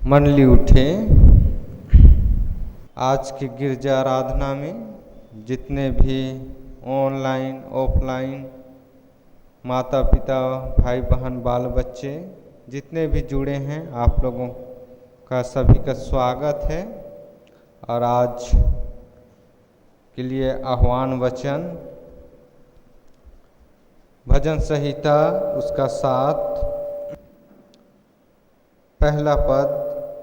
मंडली उठे। आज की गिरजा आराधना में जितने भी ऑनलाइन ऑफलाइन माता पिता भाई बहन बाल बच्चे जितने भी जुड़े हैं, आप लोगों का सभी का स्वागत है। और आज के लिए आह्वान वचन भजन संहिता उसका 7 पहला पद।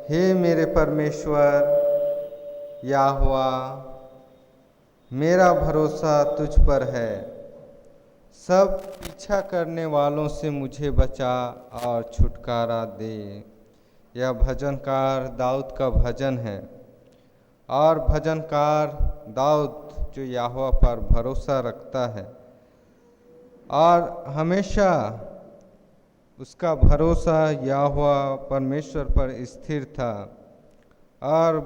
हे मेरे परमेश्वर यहोवा, मेरा भरोसा तुझ पर है, सब पीछा करने वालों से मुझे बचा और छुटकारा दे। यह भजनकार दाऊद का भजन है और भजनकार दाऊद जो यहोवा पर भरोसा रखता है और हमेशा उसका भरोसा यहोवा परमेश्वर पर स्थिर था। और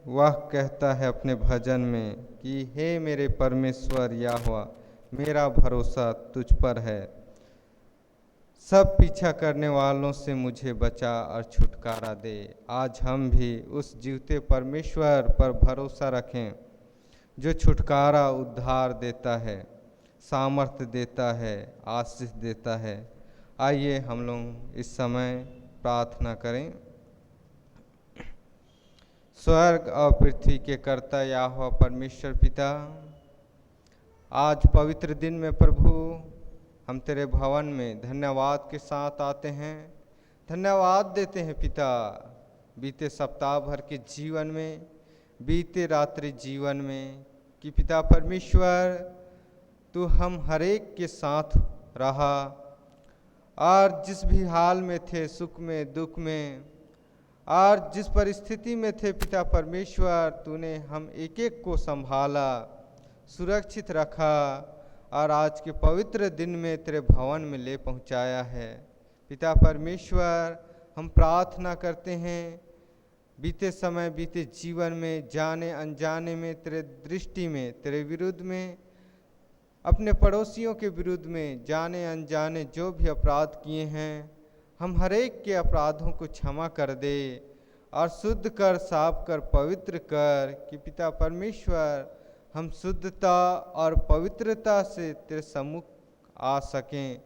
वह कहता है अपने भजन में कि हे मेरे परमेश्वर यहोवा, मेरा भरोसा तुझ पर है, सब पीछा करने वालों से मुझे बचा और छुटकारा दे। आज हम भी उस जीवते परमेश्वर पर भरोसा रखें जो छुटकारा उद्धार देता है, सामर्थ्य देता है, आशीष देता है। आइए हम लोग इस समय प्रार्थना करें। स्वर्ग और पृथ्वी के कर्ता यहोवा परमेश्वर पिता, आज पवित्र दिन में प्रभु हम तेरे भवन में धन्यवाद के साथ आते हैं, धन्यवाद देते हैं पिता, बीते सप्ताह भर के जीवन में, बीते रात्रि जीवन में, कि पिता परमेश्वर तू हम हरेक के साथ रहा और जिस भी हाल में थे, सुख में दुख में और जिस परिस्थिति में थे पिता परमेश्वर, तूने हम एक एक को संभाला, सुरक्षित रखा और आज के पवित्र दिन में तेरे भवन में ले पहुंचाया है। पिता परमेश्वर हम प्रार्थना करते हैं, बीते समय बीते जीवन में जाने अनजाने में तेरे दृष्टि में, तेरे विरुद्ध में, अपने पड़ोसियों के विरुद्ध में जाने अनजाने जो भी अपराध किए हैं, हम हरेक के अपराधों को क्षमा कर दे और शुद्ध कर, साफ कर, पवित्र कर, कि पिता परमेश्वर हम शुद्धता और पवित्रता से तेरे सम्मुख आ सकें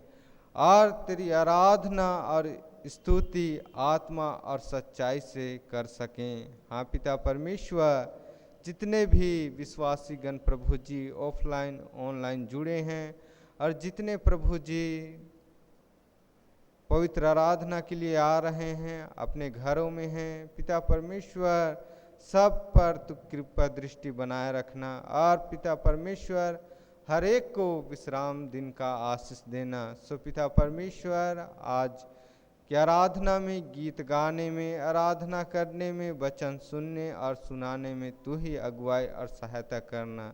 और तेरी आराधना और स्तुति आत्मा और सच्चाई से कर सकें। हाँ पिता परमेश्वर, जितने भी विश्वासी गण प्रभु जी ऑफलाइन ऑनलाइन जुड़े हैं और जितने प्रभु जी पवित्र आराधना के लिए आ रहे हैं, अपने घरों में हैं, पिता परमेश्वर सब पर तू कृपा दृष्टि बनाए रखना और पिता परमेश्वर हर एक को विश्राम दिन का आशीष देना। सो पिता परमेश्वर आज की आराधना में, गीत गाने में, आराधना करने में, वचन सुनने और सुनाने में तू ही अगुवाई और सहायता करना।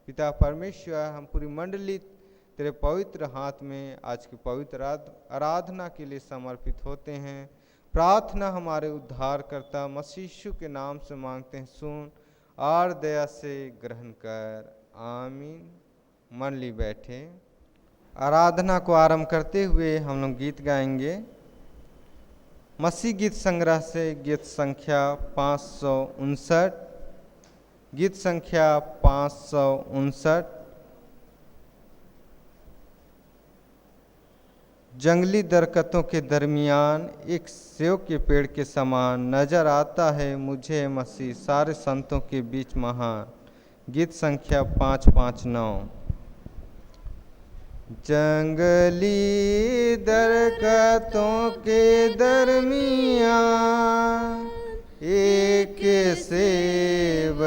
पिता परमेश्वर हम पूरी मंडली तेरे पवित्र हाथ में आज की पवित्र आराधना के लिए समर्पित होते हैं। प्रार्थना हमारे उद्धारकर्ता मसीह यीशु के नाम से मांगते हैं, सुन और दया से ग्रहण कर, आमीन। मंडली बैठे। आराधना को आरंभ करते हुए हम लोग गीत गाएंगे मसीह गीत संग्रह से गीत संख्या 559, गीत संख्या 559। जंगली दरख्तों के दरमियान एक सेव के पेड़ के समान नजर आता है मुझे मसीह सारे संतों के बीच महान। गीत संख्या 559। जंगली दरख्तों के दरमियान एक सेव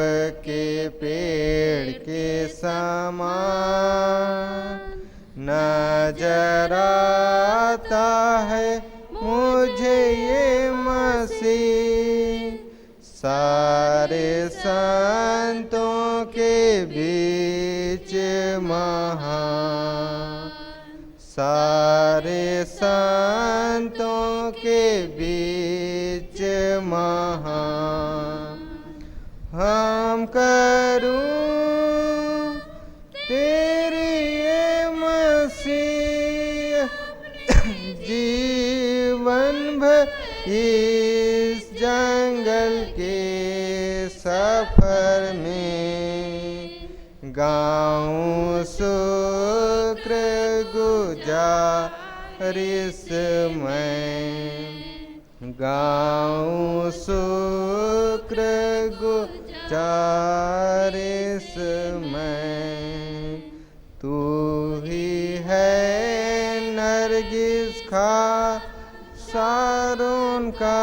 के पेड़ के समान नजर आता है मुझे ये मसीह सारे संतों के बीच महान, सारे संतों के बीच महान। हम करूं तेरी ये मसीह जीवन भर इस जान गाऊं शुक्र गुजारिश मैं, गाऊं शुक्र गुजारिश मैं। तू ही है नरगिस खा सारों का,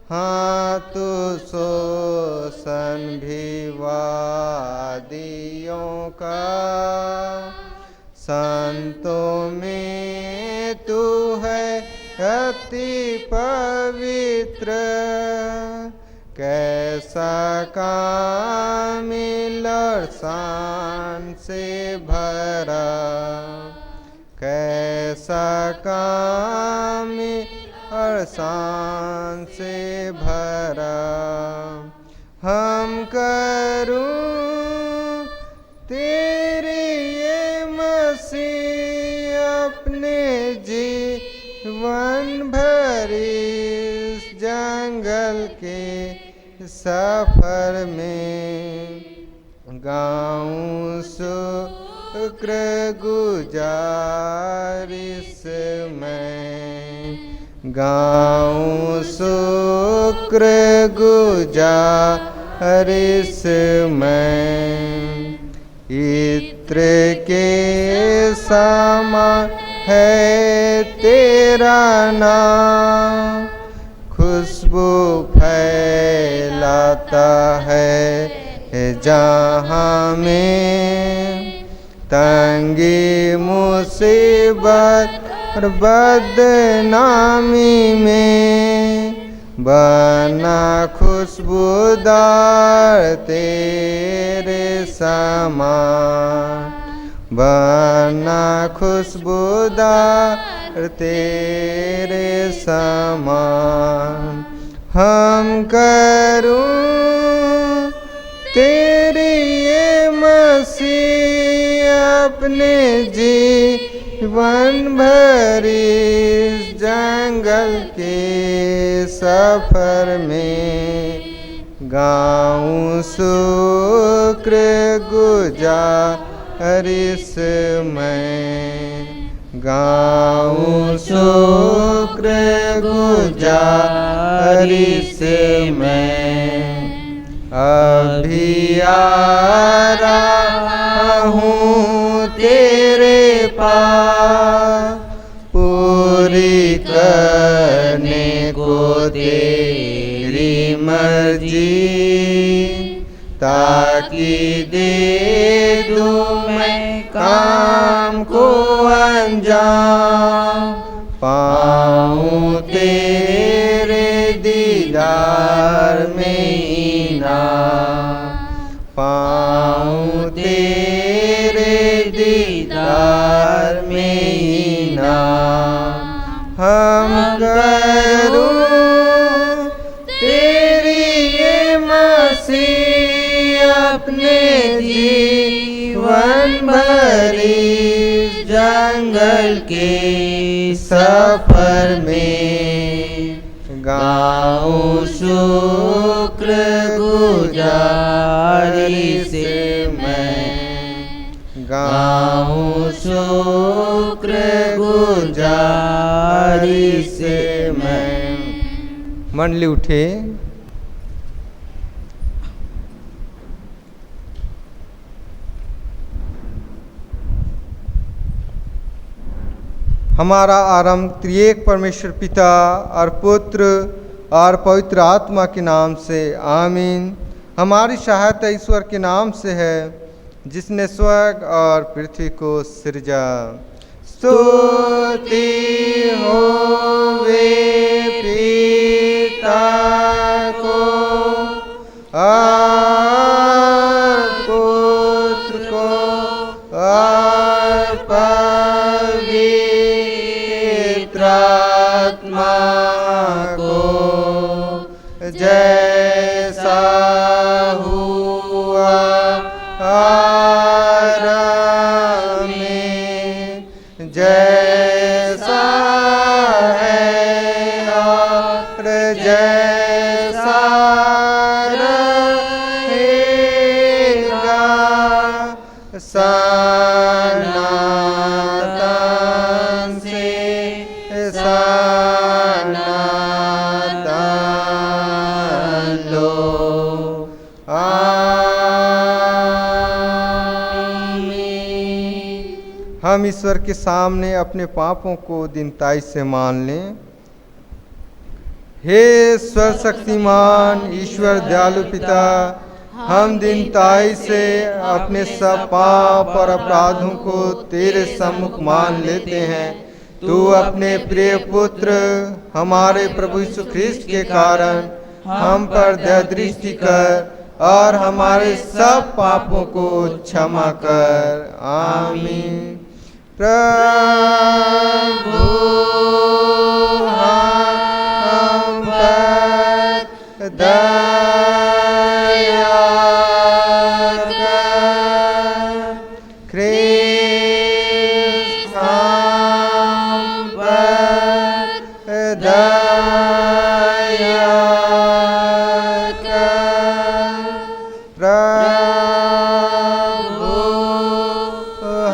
हाँ तू शोषण भी वादियों का। संतों में तू है अति पवित्र, कैसा कामिल और शान से भरा, कैसा कामिल और शान से भरा। हम करूं तेरी ये मसीह अपने जीवन भर इस जंगल के सफर में। गाऊं शुक्र गुजारिश मैं, गाऊं शुक्र गुजारिश मैं। इत्र के समान है तेरा नाम, खुशबू फैलाता है जहाँ में। तंगी मुसीबत और बदनामी में, बना खुशबूदार तेरे समान, बना खुशबूदार तेरे समान। हम करूं तेरी ये मसीह अपने जीवन भर इस जंगल के सफर में। गाऊं शुक्र गुजारिश मैं, गाऊं शुक्र गुजारिश मैं। अभी आ रहा हूँ तेरे पास, पूरी करने को तेरी मर्जी, ताकि दे दूँ मैं काम को अंजाम। पाऊँ तेरे दीदार में इनाम, पाऊँ तेरे दीदार में इनाम। हम करूं तेरी ये मसीह अपने जीवन भर इस जंगल के सफर में। गाऊं शुक्र गुजारिश मैं, गाऊं शुक्र गुजारिश मैं। मंडली उठे। हमारा आरंभ त्रिएक परमेश्वर पिता और पुत्र और पवित्र आत्मा के नाम से, आमीन। हमारी सहायता ईश्वर के नाम से है, जिसने स्वर्ग और पृथ्वी को सृजा। स्तुति होवे पिता को और पुत्र को और पवित्र आत्मा को, जैसा हुआ आरंभ में, जैसा है और जैसा रहेगा हम ईश्वर के सामने अपने पापों को दीनताई से मान लें। हे सर्वशक्तिमान ईश्वर दयालु पिता, हम दीनताई से अपने सब पाप और अपराधों को तेरे सम्मुख मान लेते हैं। तू अपने प्रिय पुत्र हमारे प्रभु यीशु ख्रिस्ट के कारण हम पर दया दृष्टि कर और हमारे सब पापों को क्षमा कर। आमीन। प्रभु हम पर दया कर। ख्रिस्त हम पर दया कर। प्रभु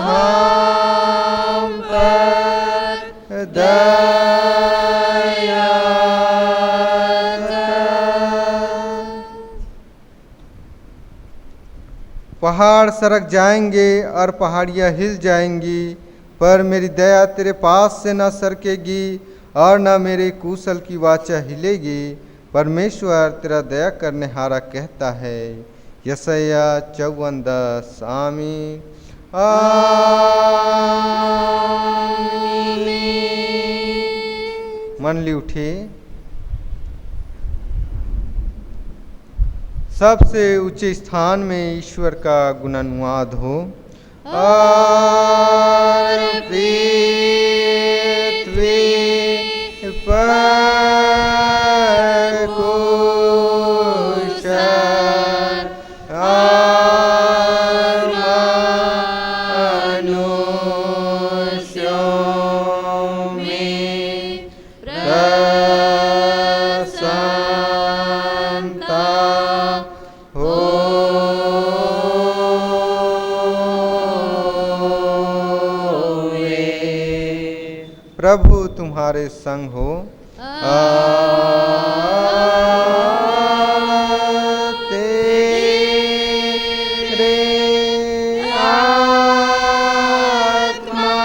हम पर दया कर। पहाड़ सरक जाएंगे और पहाड़ियाँ हिल जाएंगी, पर मेरी दया तेरे पास से न सरकेगी और न मेरे कुशल की वाचा हिलेगी। परमेश्वर तेरा दया करने हारा कहता है। यशायाह 54:10। आमीन। आमीन। मंडली उठे। सबसे ऊंचे स्थान में ईश्वर का गुणानुवाद हो। और पृथ्वी पर कुशल और मनुष्यों में प्रसन्नता प्रभु तुम्हारे संग हो। तेरे आत्मा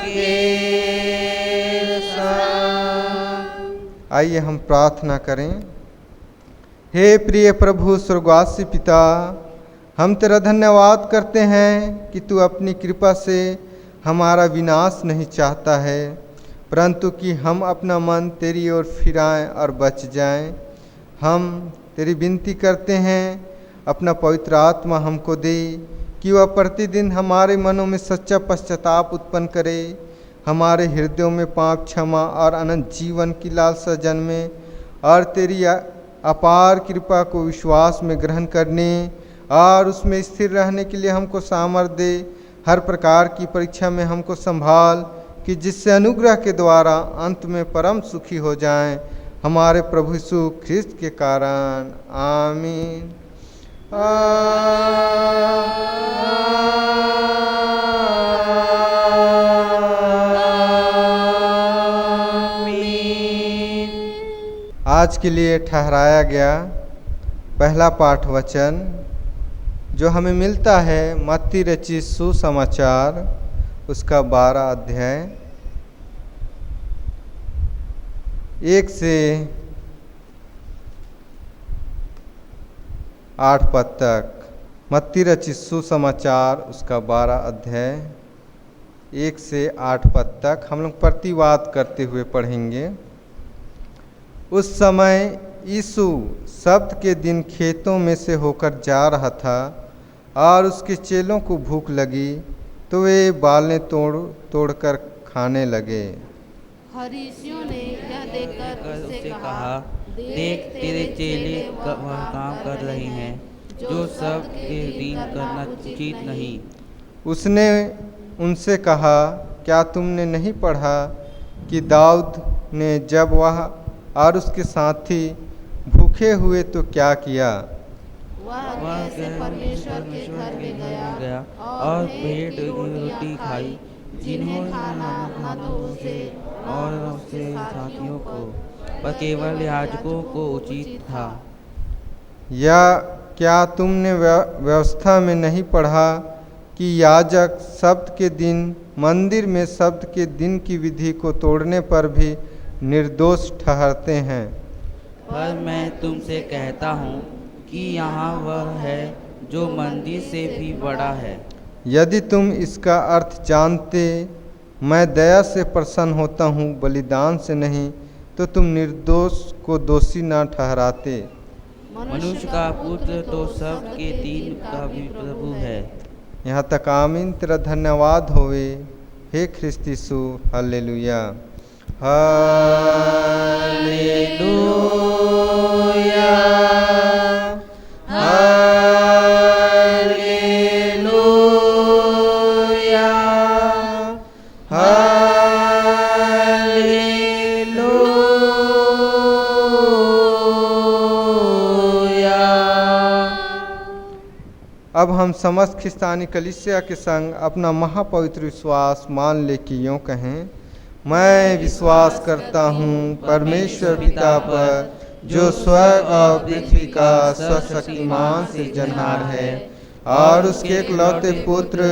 के संग। आइए हम प्रार्थना करें। हे प्रिय प्रभु स्वर्गवासी पिता, हम तेरा धन्यवाद करते हैं कि तू अपनी कृपा से हमारा विनाश नहीं चाहता है, परंतु कि हम अपना मन तेरी ओर फिराएं और बच जाएं। हम तेरी विनती करते हैं, अपना पवित्र आत्मा हमको दे कि वह प्रतिदिन हमारे मनों में सच्चा पश्चाताप उत्पन्न करे, हमारे हृदयों में पाप क्षमा और अनंत जीवन की लालसा जन्मे, और तेरी अपार कृपा को विश्वास में ग्रहण करने और उसमें स्थिर रहने के लिए हमको सामर्थ्य दे। हर प्रकार की परीक्षा में हमको संभाल, कि जिससे अनुग्रह के द्वारा अंत में परम सुखी हो जाएं, हमारे प्रभु यीशु ख्रिस्त के कारण। आमीन। आमीन। आज के लिए ठहराया गया पहला पाठ वचन जो हमें मिलता है मत्ती रचित सुसमाचार उसका 12 अध्याय 1 से 8 पद तक। मत्ती रचित सुसमाचार उसका 12 अध्याय 1 से 8 पद तक हम लोग प्रतिवाद करते हुए पढ़ेंगे। उस समय यीशु सब्त के दिन खेतों में से होकर जा रहा था और उसके चेलों को भूख लगी, तो वे बालें तोड़कर खाने लगे। फरीसियों ने यह देखकर उससे कहा, देख तेरे चेले वह काम कर रहे हैं जो सब्त के दिन करना उचित नहीं। उसने उनसे कहा, क्या तुमने नहीं पढ़ा कि दाऊद ने जब वह और उसके साथी भूखे हुए तो क्या किया? वह कैसे परमेश्वर के घर में गया और भेंट की रोटी खाई, जिन्हें खाना न तो उसे और उसके साथियों को, पर केवल याजकों को उचित था। या क्या तुमने व्यवस्था में नहीं पढ़ा कि याजक सब्त के दिन मंदिर में सब्त के दिन की विधि को तोड़ने पर भी निर्दोष ठहरते हैं। पर मैं तुमसे कहता हूँ कि यहाँ वह है जो मंदिर से भी बड़ा है। यदि तुम इसका अर्थ जानते, मैं दया से प्रसन्न होता हूँ बलिदान से नहीं, तो तुम निर्दोष को दोषी न ठहराते। मनुष्य का पुत्र तो सब के दिन का भी प्रभु है। यहाँ तक आमीन। तेरा धन्यवाद होवे हे ख्रिस्त यीशु। हालेलुया हालेलुया हालेलुया अब हम समस्त ख्रिस्तानी कलीसिया के संग अपना महापवित्र विश्वास मान ले कि यूँ कहें, मैं विश्वास करता हूँ परमेश्वर पिता पर, जो स्वर्ग और पृथ्वी का सर्वशक्तिमान सिरजनहार है, और उसके एकलौते पुत्र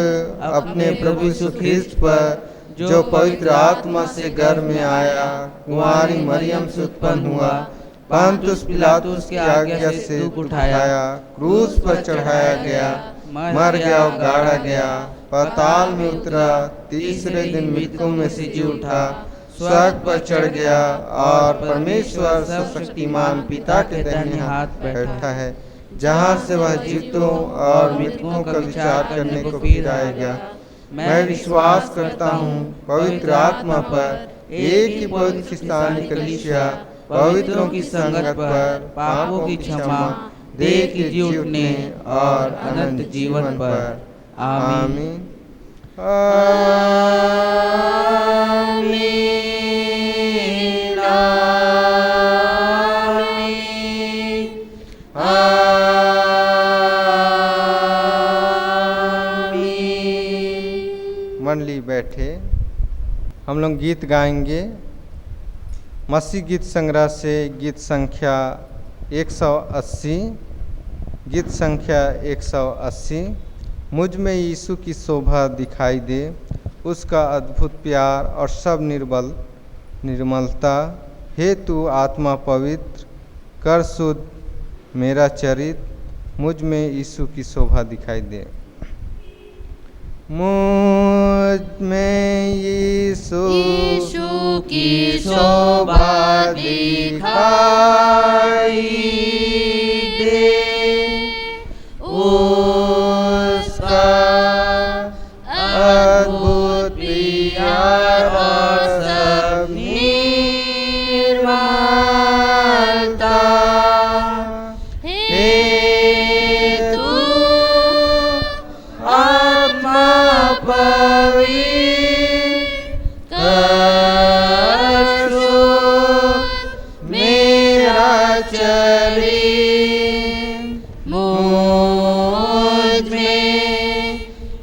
अपने प्रभु यीशु ख्रिस्त पर, जो पवित्र आत्मा से गर्भ में आया, कुंवारी मरियम से उत्पन्न हुआ, पंतुस पिलातुस की आज्ञा से दुख उठाया, क्रूस पर चढ़ाया गया, मर गया और गाड़ा गया, पाताल में उतरा, तीसरे दिन मृतकों में से जी उठा, स्वर्ग पर चढ़ गया और परमेश्वर सर्वशक्तिमान पिता के दाहिने हाथ बैठा है, जहाँ से वह जीवितों और मृतकों का विचार करने को फिर आएगा। मैं विश्वास करता हूँ पवित्र आत्मा पर, एक ही पवित्र ख्रिस्तानी कलीसिया, पवित्रों की संगत पर, पापों की क्षमा, देह की जी उठने और अनंत जीवन पर। आमीन आमीन आमीन। मंडली बैठे, हम लोग गीत गाएंगे। मसीह गीत संग्रह से गीत संख्या 180। गीत संख्या 180। मुझ में यीशु की शोभा दिखाई दे, उसका अद्भुत प्यार और सब निर्मलता। हे तू आत्मा पवित्र, कर शुद्ध मेरा चरित्र, मुझ में यीशु की शोभा दिखाई दे। मुझ में यीशु की शोभा दिखाई दे, उसका अद्भुत प्यार और सब निर्मलता। हे तू आत्मा पवित्र, कर शुद्ध मेरा चरित्र, मुझ में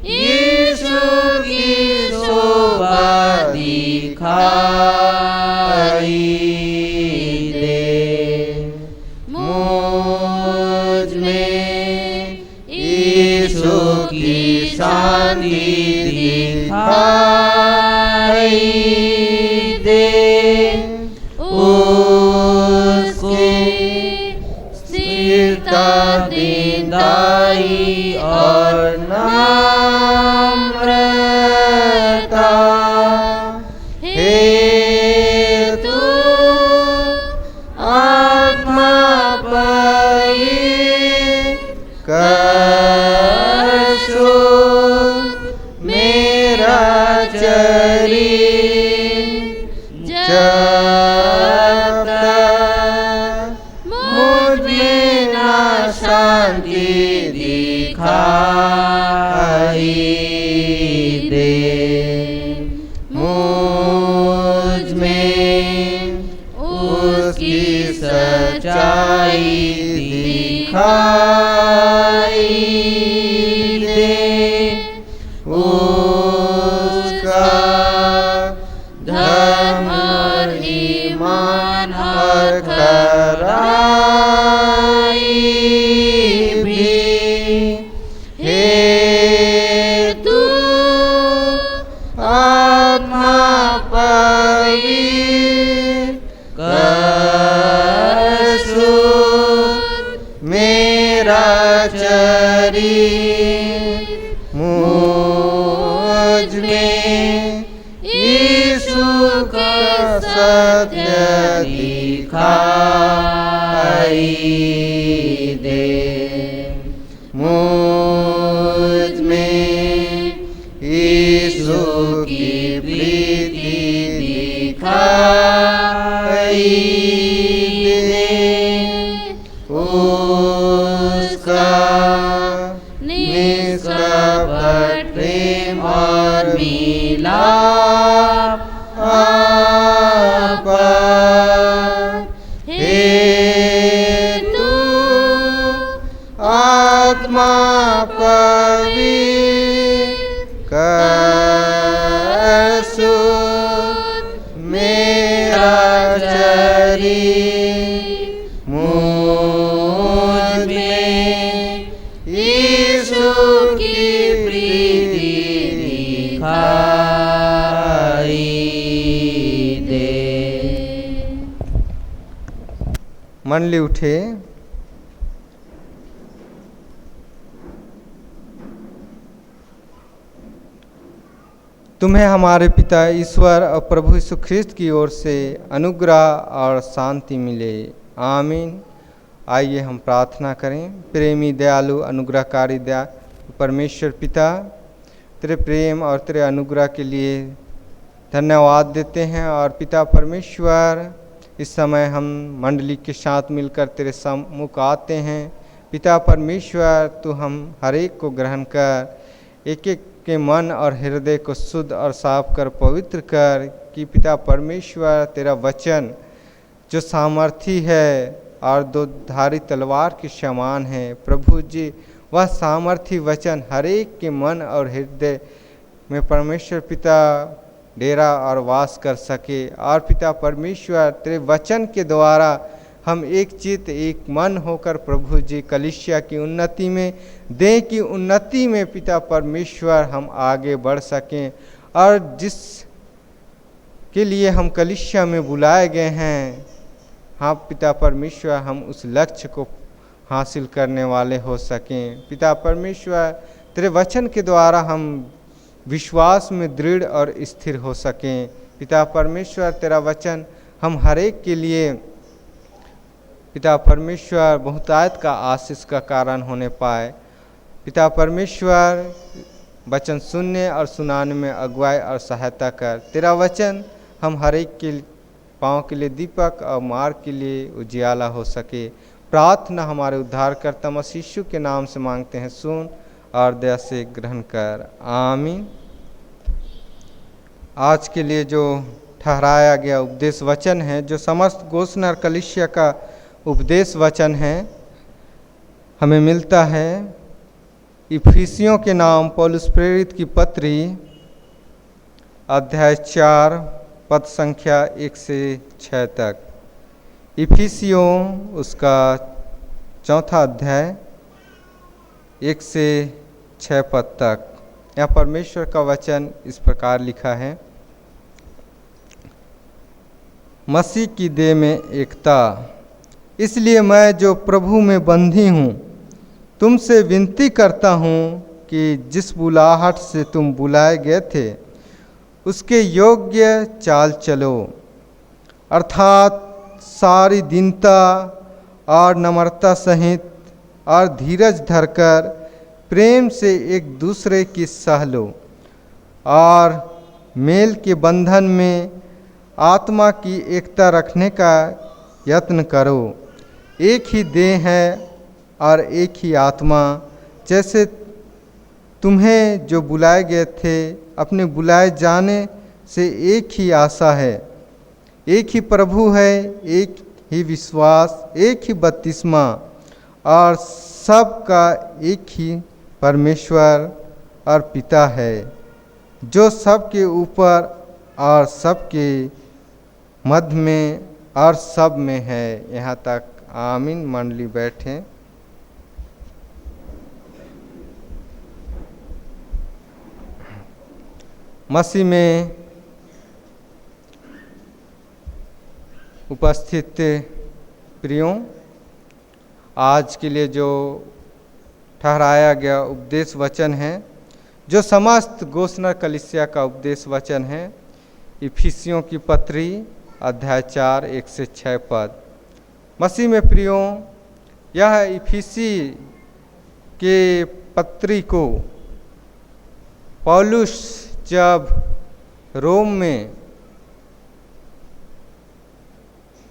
यीशु की शोभा दिखाई दे, मुझ में यीशु की शांति दिखाई दे, उसकी स्थिरता दीनदाई और नम्रता। हे तू आत्मा पवित्र, कर शुद्ध मेरा चरित्र, जब तक मुझ में ना शांति दिखाई दे, मुझ में उसकी सच्चाई दिखाई दे, उसका में यीशु का सत्य दिखाई दे। मुझ में यीशु की प्रीति दिखाई दे। उसका निष्कपट प्रेम और मिलाप हेतु आत्मा पवित्र कर शुद्ध मेरा शरीर। मुझ में यीशु की प्रीति दिखाई दे। मंडली उठे। तुम्हें हमारे पिता ईश्वर और प्रभु यीशु ख्रिस्त की ओर से अनुग्रह और शांति मिले। आमीन। आइए हम प्रार्थना करें। प्रेमी दयालु अनुग्रहकारी दया परमेश्वर पिता, तेरे प्रेम और तेरे अनुग्रह के लिए धन्यवाद देते हैं। और पिता परमेश्वर, इस समय हम मंडली के साथ मिलकर तेरे सम्मुख आते हैं। पिता परमेश्वर, तू हम हर एक को ग्रहण कर, एक एक के मन और हृदय को शुद्ध और साफ कर, पवित्र कर, कि पिता परमेश्वर तेरा वचन जो सामर्थी है और दो धारी तलवार के समान है, प्रभु जी वह सामर्थी वचन हर एक के मन और हृदय में परमेश्वर पिता डेरा और वास कर सके। और पिता परमेश्वर तेरे वचन के द्वारा हम एक चित्त एक मन होकर प्रभु जी कलीसिया की उन्नति में, देह की उन्नति में पिता परमेश्वर हम आगे बढ़ सकें। और जिस के लिए हम कलीसिया में बुलाए गए हैं, हाँ पिता परमेश्वर, हम उस लक्ष्य को हासिल करने वाले हो सकें। पिता परमेश्वर तेरे वचन के द्वारा हम विश्वास में दृढ़ और स्थिर हो सकें। पिता परमेश्वर तेरा वचन हम हर एक के लिए पिता परमेश्वर बहुतायत का आशीष का कारण होने पाए। पिता परमेश्वर वचन सुनने और सुनाने में अगुवाई और सहायता कर। तेरा वचन हम हर एक के पाँव के लिए दीपक और मार्ग के लिए उजियाला हो सके। प्रार्थना हमारे उद्धारकर्ता मसीह यीशु के नाम से मांगते हैं, सुन और दया से ग्रहण कर। आमीन। आज के लिए जो ठहराया गया उपदेश वचन है, जो समस्त घोषणा और कलीसिया का उपदेश वचन है, हमें मिलता है इफिसियों के नाम पौलुस प्रेरित की पत्री अध्याय 4 पद संख्या 1 से 6 तक। इफिसियों उसका 4 अध्याय 1 से 6 पद तक। यहाँ परमेश्वर का वचन इस प्रकार लिखा है। मसीह की देह में एकता। इसलिए मैं जो प्रभु में बंधी हूँ, तुमसे विनती करता हूँ कि जिस बुलाहट से तुम बुलाए गए थे उसके योग्य चाल चलो, अर्थात सारी दीनता और नम्रता सहित और धीरज धरकर प्रेम से एक दूसरे की सह लो और मेल के बंधन में आत्मा की एकता रखने का यत्न करो। एक ही देह है और एक ही आत्मा, जैसे तुम्हें जो बुलाए गए थे अपने बुलाए जाने से एक ही आशा है, एक ही प्रभु है, एक ही विश्वास, एक ही बपतिस्मा और सबका एक ही परमेश्वर और पिता है, जो सबके ऊपर और सबके मध्य में और सब में है। यहाँ तक। आमीन। मंडली बैठें। मसीह में उपस्थित प्रियों, आज के लिए जो ठहराया गया उपदेश वचन है, जो समस्त गोस्नर कलीसिया का उपदेश वचन है। इफिसियों की पत्री अध्याय 4 1 से 6 पद। मसीह में प्रियो, यह इफिसी के पत्री को पौलुस जब रोम में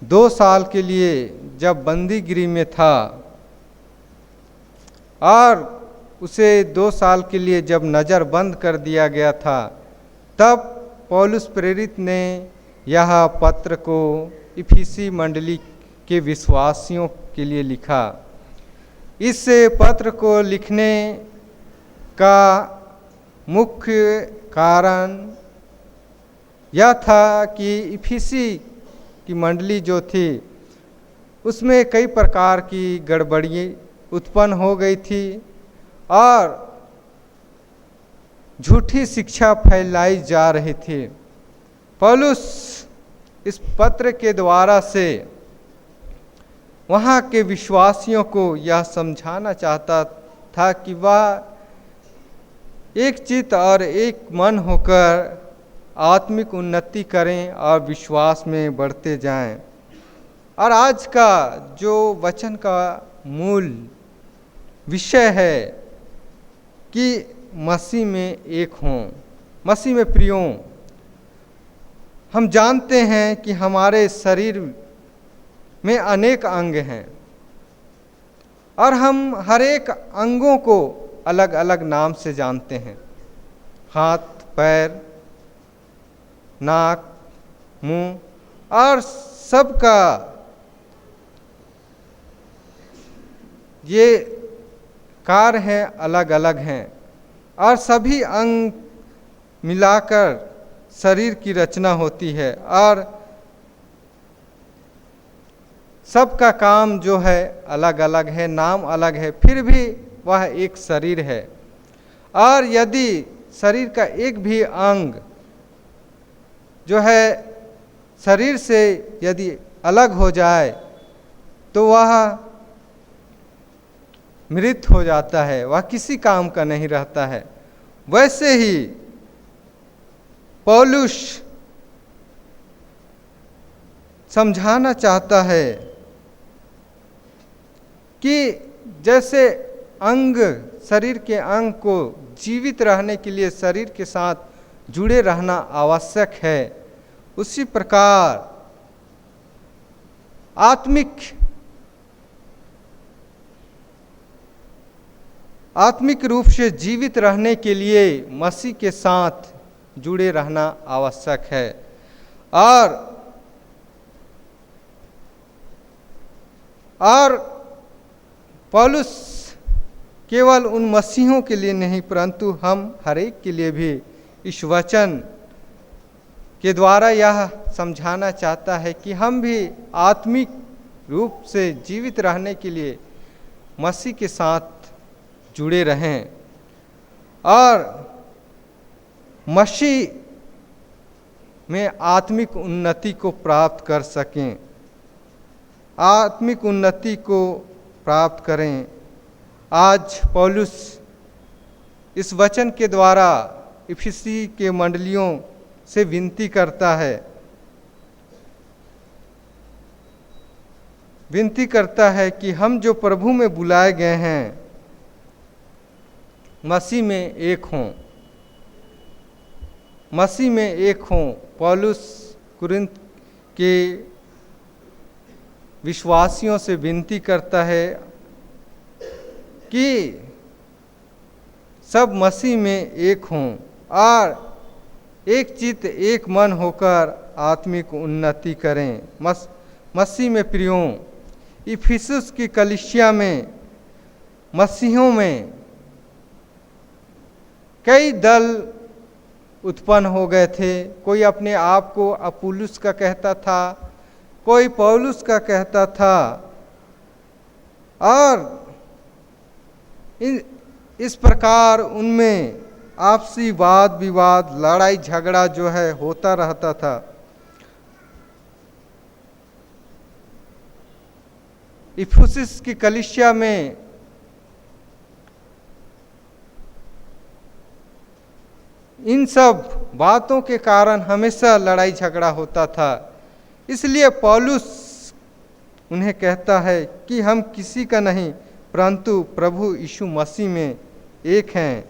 2 साल के लिए जब बंदीगिरी में था और उसे 2 साल के लिए जब नज़र बंद कर दिया गया था, तब पौलुस प्रेरित ने यह पत्र को इफिसी मंडली के विश्वासियों के लिए लिखा। इस पत्र को लिखने का मुख्य कारण यह था कि इफिसी की मंडली जो थी उसमें कई प्रकार की गड़बड़ी उत्पन्न हो गई थी और झूठी शिक्षा फैलाई जा रही थी। पौलुस इस पत्र के द्वारा से वहाँ के विश्वासियों को यह समझाना चाहता था कि वह एक चित्त और एक मन होकर आत्मिक उन्नति करें और विश्वास में बढ़ते जाएं। और आज का जो वचन का मूल विषय है कि मसीह में एक हों। मसीह में प्रियो, हम जानते हैं कि हमारे शरीर में अनेक अंग हैं और हम हर एक अंगों को अलग अलग नाम से जानते हैं। हाथ, पैर, नाक, मुंह और सबका ये कार्य हैं, अलग अलग हैं और सभी अंग मिलाकर शरीर की रचना होती है और सबका काम जो है अलग अलग है, नाम अलग है, फिर भी वह एक शरीर है। और यदि शरीर का एक भी अंग जो है शरीर से यदि अलग हो जाए तो वह मृत हो जाता है, वह किसी काम का नहीं रहता है। वैसे ही पौलुस समझाना चाहता है कि जैसे अंग, शरीर के अंग को जीवित रहने के लिए शरीर के साथ जुड़े रहना आवश्यक है, उसी प्रकार आत्मिक रूप से जीवित रहने के लिए मसीह के साथ जुड़े रहना आवश्यक है। और पौलुस केवल उन मसीहों के लिए नहीं परंतु हम हर एक के लिए भी इस वचन के द्वारा यह समझाना चाहता है कि हम भी आत्मिक रूप से जीवित रहने के लिए मसीह के साथ जुड़े रहें और मसीह में आत्मिक उन्नति को प्राप्त कर सकें, आत्मिक उन्नति को प्राप्त करें। आज पौलुस इस वचन के द्वारा इफिसी के मंडलियों से विनती करता है कि हम जो प्रभु में बुलाए गए हैं मसीह में एक हों, मसीह में एक हों। पौलुस कुरिन्थ के विश्वासियों से विनती करता है कि सब मसीह में एक हों और एक चित्त एक मन होकर आत्मिक उन्नति करें। मसीह में प्रियो, इफिसुस की कलीसिया में मसीहों में कई दल उत्पन्न हो गए थे। कोई अपने आप को अपुल्लुस का कहता था, कोई पौलुस का कहता था और इस प्रकार उनमें आपसी वाद विवाद, लड़ाई झगड़ा जो है होता रहता था। इफिसुस की कलीसिया में इन सब बातों के कारण हमेशा लड़ाई झगड़ा होता था। इसलिए पौलुस उन्हें कहता है कि हम किसी का नहीं परंतु प्रभु यीशु मसीह में एक हैं।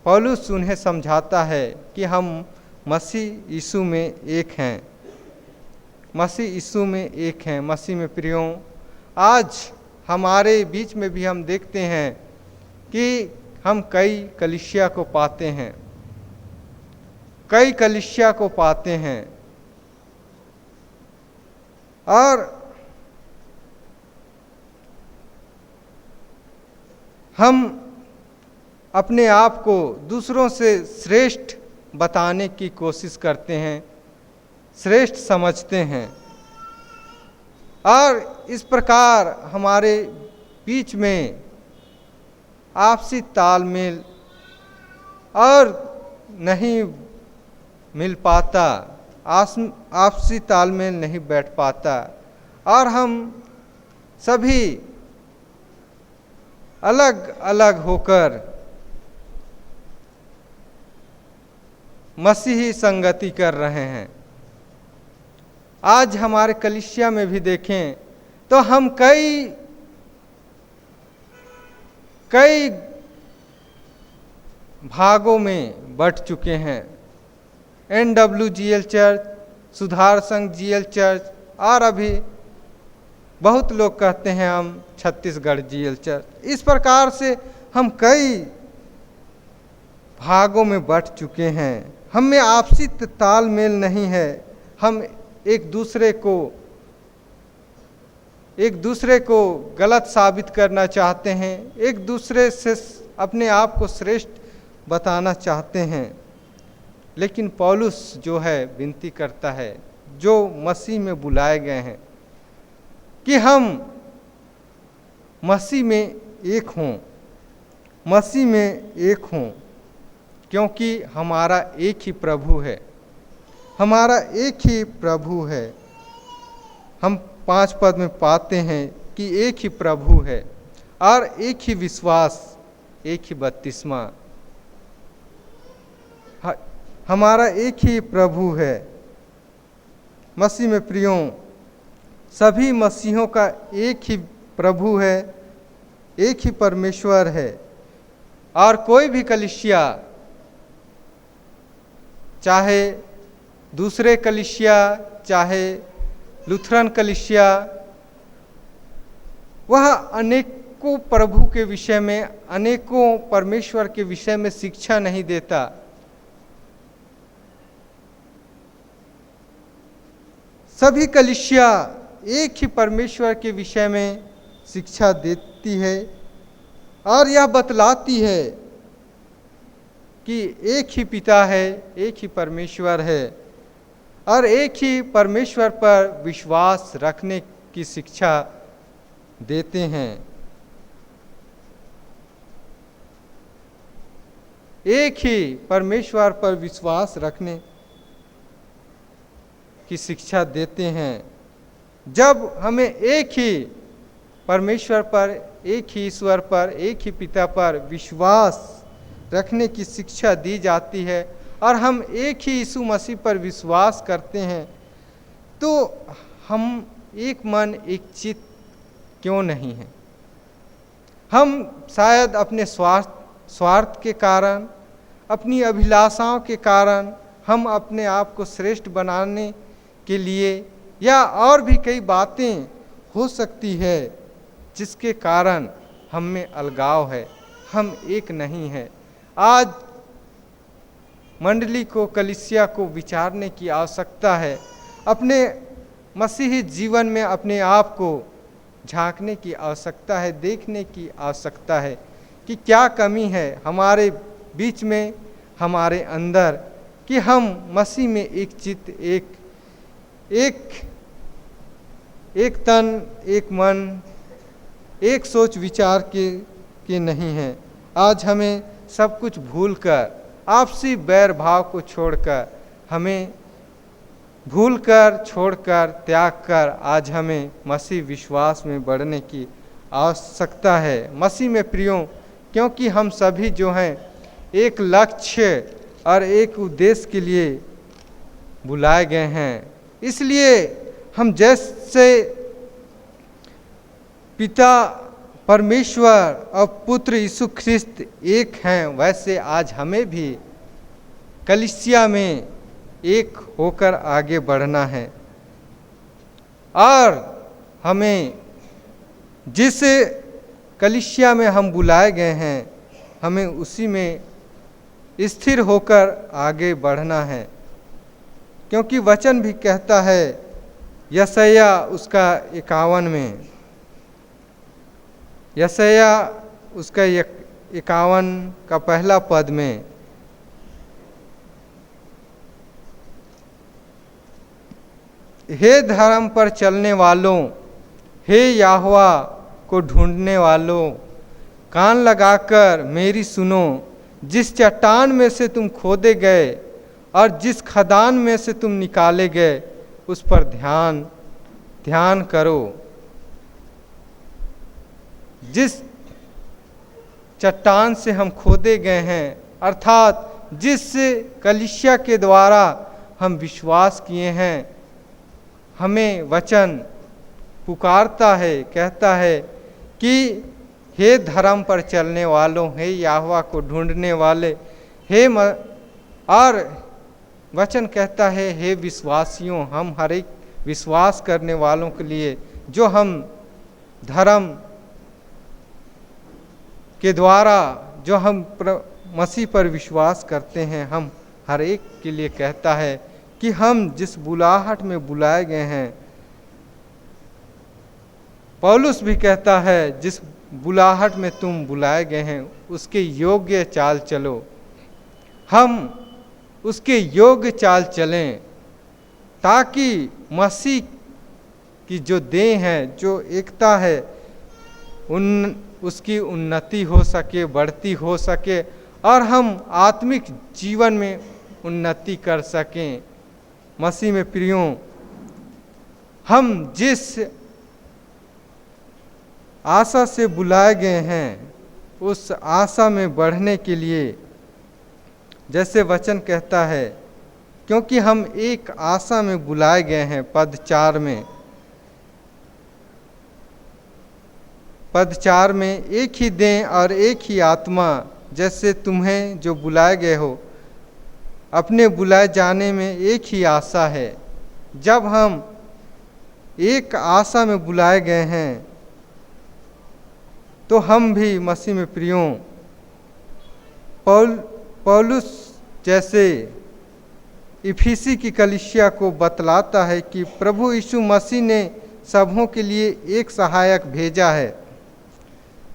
पौलुस उन्हें समझाता है कि हम मसीह यीशु में एक हैं, मसीह यीशु में एक हैं। मसीह में प्रियों, आज हमारे बीच में भी हम देखते हैं कि हम कई कलीसिया को पाते हैं, कई कलीसिया को पाते हैं, और हम अपने आप को दूसरों से श्रेष्ठ बताने की कोशिश करते हैं, श्रेष्ठ समझते हैं, और इस प्रकार हमारे बीच में आपसी तालमेल और नहीं मिल पाता, आपसी तालमेल नहीं बैठ पाता, और हम सभी अलग अलग होकर मसीही संगति कर रहे हैं। आज हमारे कलीसिया में भी देखें तो हम कई भागों में बंट चुके हैं। NWGL चर्च, सुधार संघ GL चर्च, और अभी बहुत लोग कहते हैं हम छत्तीसगढ़ GL चर्च। इस प्रकार से हम कई भागों में बंट चुके हैं। हम में आपसी तालमेल नहीं है। हम एक दूसरे को गलत साबित करना चाहते हैं, एक दूसरे से अपने आप को श्रेष्ठ बताना चाहते हैं। लेकिन पौलुस जो है विनती करता है, जो मसीह में बुलाए गए हैं, कि हम मसीह में एक हों, मसीह में एक हों, क्योंकि हमारा एक ही प्रभु है, हमारा एक ही प्रभु है। हम 5 पद में पाते हैं कि एक ही प्रभु है, और एक ही विश्वास, एक ही बपतिस्मा। हमारा एक ही प्रभु है। मसीह में प्रियों, सभी मसीहों का एक ही प्रभु है, एक ही परमेश्वर है, और कोई भी कलीसिया, चाहे दूसरे कलीसिया, चाहे लूथरन कलीसिया, वह अनेकों प्रभु के विषय में, अनेकों परमेश्वर के विषय में शिक्षा नहीं देता। सभी कलीसिया एक ही परमेश्वर के विषय में शिक्षा देती है, और यह बतलाती है कि एक ही पिता है, एक ही परमेश्वर है, और एक ही परमेश्वर पर विश्वास रखने की शिक्षा देते हैं। एक ही परमेश्वर पर विश्वास रखने की शिक्षा देते हैं। जब हमें एक ही परमेश्वर पर, एक ही ईश्वर पर, एक ही पिता पर विश्वास रखने की शिक्षा दी जाती है, और हम एक ही यीशु मसीह पर विश्वास करते हैं, तो हम एक मन एक चित्त क्यों नहीं हैं? हम शायद अपने स्वार्थ के कारण, अपनी अभिलाषाओं के कारण, हम अपने आप को श्रेष्ठ बनाने के लिए, या और भी कई बातें हो सकती है जिसके कारण हम में अलगाव है, हम एक नहीं है। आज मंडली को, कलीसिया को विचारने की आवश्यकता है। अपने मसीही जीवन में अपने आप को झांकने की आवश्यकता है, देखने की आवश्यकता है कि क्या कमी है हमारे बीच में, हमारे अंदर, कि हम मसीह में एक चित्त, एक तन, एक मन, एक सोच विचार के नहीं हैं। आज हमें सब कुछ भूलकर, आपसी बैर भाव को छोड़कर, हमें भूलकर, छोड़कर, त्याग कर, आज हमें मसीह विश्वास में बढ़ने की आवश्यकता है। मसीह में प्रियों, क्योंकि हम सभी जो हैं एक लक्ष्य और एक उद्देश्य के लिए बुलाए गए हैं। इसलिए हम जैसे पिता परमेश्वर और पुत्र यीशु ख्रिस्त एक हैं, वैसे आज हमें भी कलीसिया में एक होकर आगे बढ़ना है और हमें जिस कलीसिया में हम बुलाए गए हैं हमें उसी में स्थिर होकर आगे बढ़ना है, क्योंकि वचन भी कहता है यशायाह उसका 51 में, यशायाह उसका 51 का पहला पद में, हे धर्म पर चलने वालों, हे यहोवा को ढूंढने वालों, कान लगाकर मेरी सुनो। जिस चट्टान में से तुम खोदे गए और जिस खदान में से तुम निकाले गए उस पर ध्यान करो। जिस चट्टान से हम खोदे गए हैं, अर्थात जिस कलीसिया के द्वारा हम विश्वास किए हैं, हमें वचन पुकारता है, कहता है कि हे धर्म पर चलने वालों, हे यहोवा को ढूंढने वाले, और वचन कहता है हे विश्वासियों, हम हर एक विश्वास करने वालों के लिए, जो हम धर्म के द्वारा जो हम मसीह पर विश्वास करते हैं, हम हर एक के लिए कहता है कि हम जिस बुलाहट में बुलाए गए हैं, पौलुस भी कहता है जिस बुलाहट में तुम बुलाए गए हैं उसके योग्य चाल चलो। हम उसके योग्य चाल चलें ताकि मसीह की जो देह है, जो एकता है, उसकी उन्नति हो सके, बढ़ती हो सके और हम आत्मिक जीवन में उन्नति कर सकें। मसीह में प्रियों, हम जिस आशा से बुलाए गए हैं उस आशा में बढ़ने के लिए, जैसे वचन कहता है, क्योंकि हम एक आशा में बुलाए गए हैं। पद 4 में एक ही देह और एक ही आत्मा, जैसे तुम्हें जो बुलाए गए हो, अपने बुलाए जाने में एक ही आशा है। जब हम एक आशा में बुलाए गए हैं तो हम भी मसीह में प्रियों, पौलुस जैसे इफिसी की कलीसिया को बतलाता है कि प्रभु यीशु मसीह ने सबों के लिए एक सहायक भेजा है,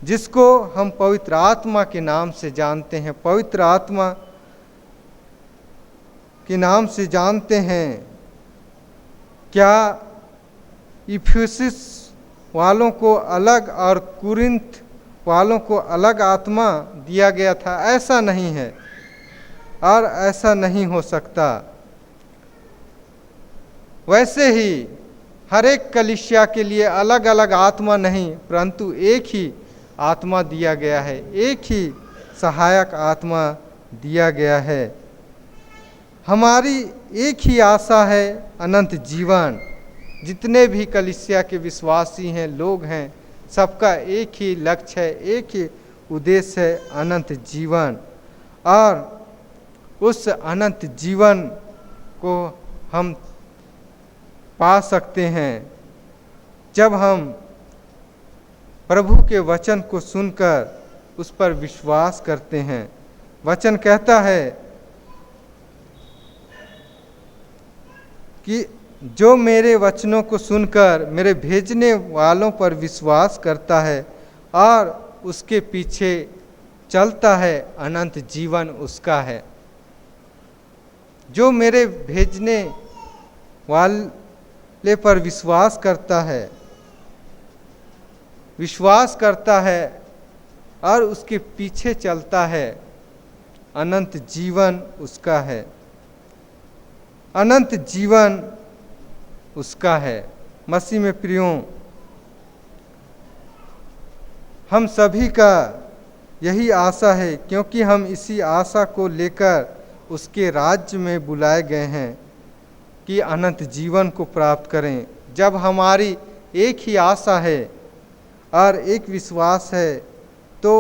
जिसको हम पवित्र आत्मा के नाम से जानते हैं। पवित्र आत्मा के नाम से जानते हैं। क्या इफिसस वालों को अलग और कुरिन्थ वालों को अलग आत्मा दिया गया था? ऐसा नहीं है और ऐसा नहीं हो सकता। वैसे ही हर एक कलीसिया के लिए अलग अलग आत्मा नहीं, परंतु एक ही आत्मा दिया गया है, एक ही सहायक आत्मा दिया गया है। हमारी एक ही आशा है, अनंत जीवन। जितने भी कलीसिया के विश्वासी हैं, लोग हैं, सबका एक ही लक्ष्य है, एक ही उद्देश्य है, अनंत जीवन। और उस अनंत जीवन को हम पा सकते हैं जब हम प्रभु के वचन को सुनकर उस पर विश्वास करते हैं। वचन कहता है कि जो मेरे वचनों को सुनकर मेरे भेजने वालों पर विश्वास करता है और उसके पीछे चलता है, अनंत जीवन उसका है। जो मेरे भेजने वाले पर विश्वास करता है और उसके पीछे चलता है, अनंत जीवन उसका है। अनंत जीवन उसका है। मसीह में प्रियों, हम सभी का यही आशा है, क्योंकि हम इसी आशा को लेकर उसके राज्य में बुलाए गए हैं कि अनंत जीवन को प्राप्त करें। जब हमारी एक ही आशा है और एक विश्वास है, तो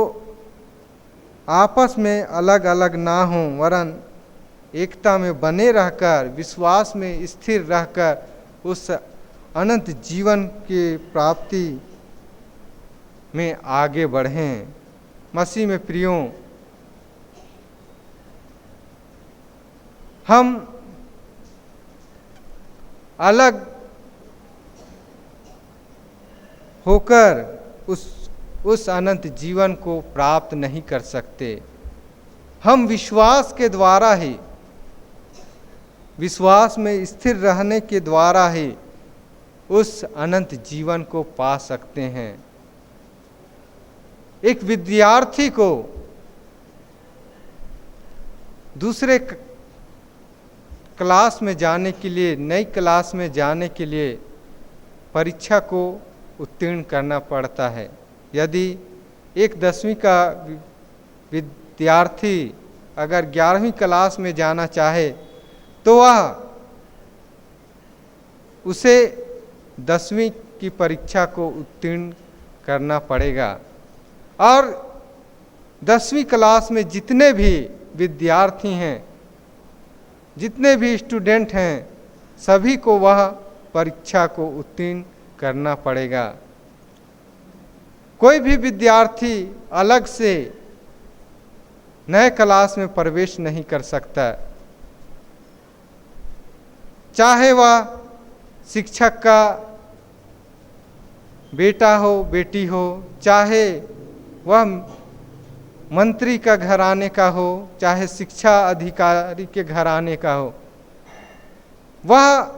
आपस में अलग अलग ना हों, वरन एकता में बने रहकर, विश्वास में स्थिर रहकर उस अनंत जीवन की प्राप्ति में आगे बढ़ें। मसीह में प्रियों, हम अलग होकर उस अनंत जीवन को प्राप्त नहीं कर सकते। हम विश्वास के द्वारा ही, विश्वास में स्थिर रहने के द्वारा ही उस अनंत जीवन को पा सकते हैं। एक विद्यार्थी को दूसरे क्लास में जाने के लिए, नई क्लास में जाने के लिए परीक्षा को उत्तीर्ण करना पड़ता है। यदि एक 10वीं का विद्यार्थी अगर 11वीं क्लास में जाना चाहे, तो उसे 10वीं की परीक्षा को उत्तीर्ण करना पड़ेगा। और 10वीं क्लास में जितने भी विद्यार्थी हैं, जितने भी स्टूडेंट हैं, सभी को वह परीक्षा को उत्तीर्ण करना पड़ेगा। कोई भी विद्यार्थी अलग से नए क्लास में प्रवेश नहीं कर सकता, चाहे वह शिक्षक का बेटा हो, बेटी हो, चाहे वह मंत्री का घराने का हो, चाहे शिक्षा अधिकारी के घराने का हो, वह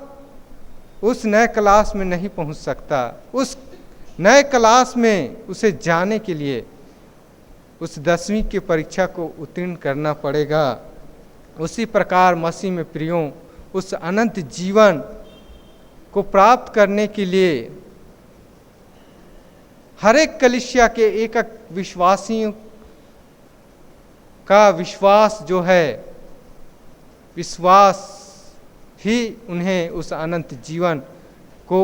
उस नए क्लास में नहीं पहुंच सकता। उस नए क्लास में उसे जाने के लिए उस 10वीं की परीक्षा को उत्तीर्ण करना पड़ेगा। उसी प्रकार मसीह में प्रियों, उस अनंत जीवन को प्राप्त करने के लिए हर एक कलीसिया के एक विश्वासियों का विश्वास जो है, विश्वास ही उन्हें उस अनंत जीवन को,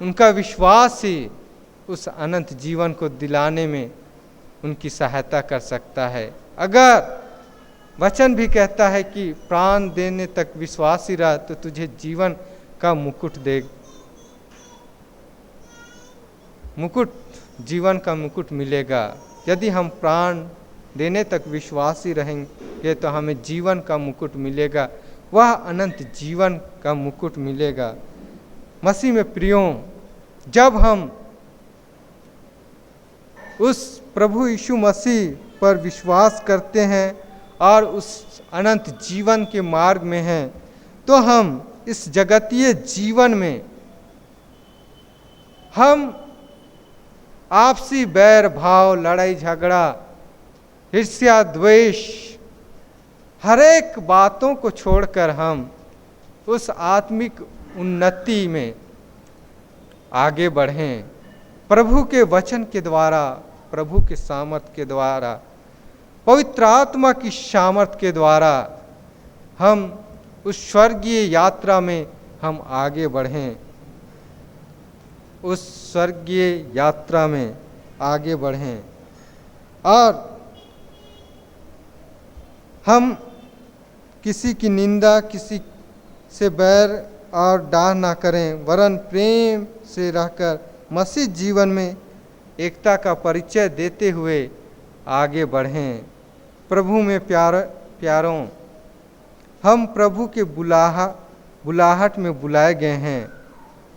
उनका विश्वास ही उस अनंत जीवन को दिलाने में उनकी सहायता कर सकता है। अगर वचन भी कहता है कि प्राण देने तक विश्वास ही रहा, तो तुझे जीवन का जीवन का मुकुट मिलेगा। यदि हम प्राण देने तक विश्वासी रहेंगे तो हमें जीवन का मुकुट मिलेगा, वह अनंत जीवन का मुकुट मिलेगा। मसीह में प्रियों, जब हम उस प्रभु यीशु मसीह पर विश्वास करते हैं और उस अनंत जीवन के मार्ग में हैं, तो हम इस जगतीय जीवन में हम आपसी बैर भाव, लड़ाई झगड़ा, ईर्ष्या, द्वेष, हर एक बातों को छोड़कर हम उस आत्मिक उन्नति में आगे बढ़ें। प्रभु के वचन के द्वारा, प्रभु के सामर्थ के द्वारा, पवित्र आत्मा की सामर्थ के द्वारा हम उस स्वर्गीय यात्रा में हम आगे बढ़ें, उस स्वर्गीय यात्रा में आगे बढ़ें। और हम किसी की निंदा, किसी से बैर और डाह ना करें, वरन प्रेम से रहकर मसीह जीवन में एकता का परिचय देते हुए आगे बढ़ें। प्रभु में प्यारों, हम प्रभु के बुलाहट में बुलाए गए हैं,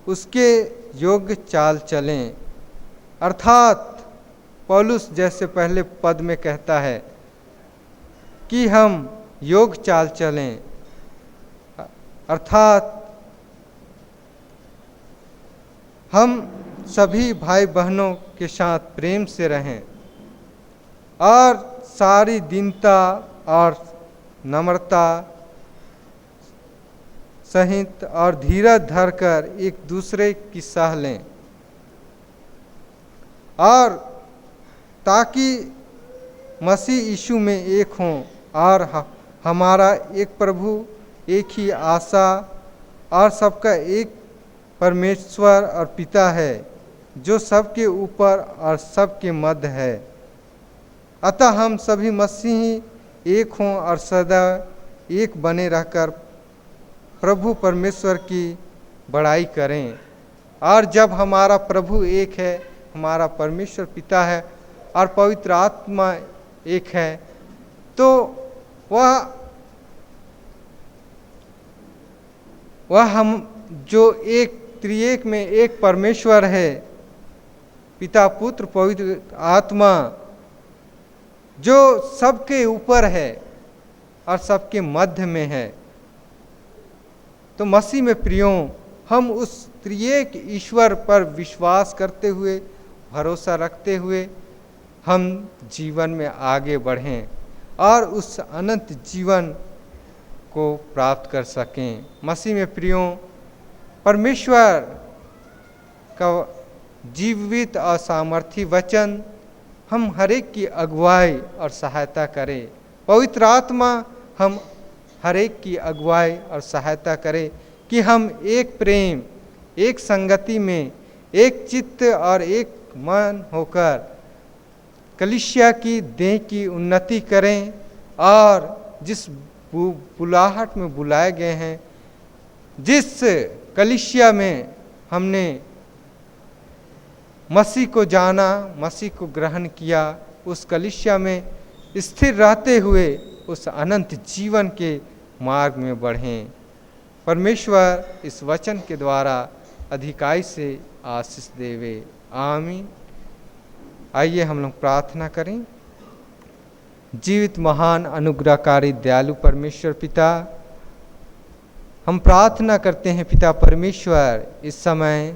उसके योग्य चाल चलें। अर्थात पौलुस जैसे पहले पद में कहता है कि हम योग्य चाल चलें, अर्थात हम सभी भाई बहनों के साथ प्रेम से रहें और सारी दीनता और नम्रता सहित और धीरज धरकर एक दूसरे की सह लें। और ताकि मसीह यीशु में एक हों और हमारा एक प्रभु, एक ही आशा और सबका एक परमेश्वर और पिता है जो सबके ऊपर और सबके मध्य है। अतः हम सभी मसीही एक हों और सदा एक बने रहकर प्रभु परमेश्वर की बड़ाई करें। और जब हमारा प्रभु एक है, हमारा परमेश्वर पिता है और पवित्र आत्मा एक है, तो वह हम जो एक त्रिएक में एक परमेश्वर है, पिता पुत्र पवित्र आत्मा, जो सबके ऊपर है और सबके मध्य में है। तो मसीह में प्रियो, हम उस त्रिएक ईश्वर पर विश्वास करते हुए, भरोसा रखते हुए हम जीवन में आगे बढ़ें और उस अनंत जीवन को प्राप्त कर सकें। मसीह में प्रियो, परमेश्वर का जीवित और सामर्थी वचन हम हरेक की अगुवाई और सहायता करें। पवित्र आत्मा हम हरेक की अगुवाई और सहायता करे कि हम एक प्रेम, एक संगति में, एक चित्त और एक मन होकर कलीसिया की देह की उन्नति करें और जिस बुलाहट में बुलाए गए हैं, जिस कलीसिया में हमने मसीह को जाना, मसीह को ग्रहण किया, उस कलीसिया में स्थिर रहते हुए उस अनंत जीवन के मार्ग में बढ़ें। परमेश्वर इस वचन के द्वारा अधिकाई से आशीष देवे। आमीन। आइए हम लोग प्रार्थना करें। जीवित महान अनुग्रहकारी दयालु परमेश्वर पिता, हम प्रार्थना करते हैं पिता परमेश्वर, इस समय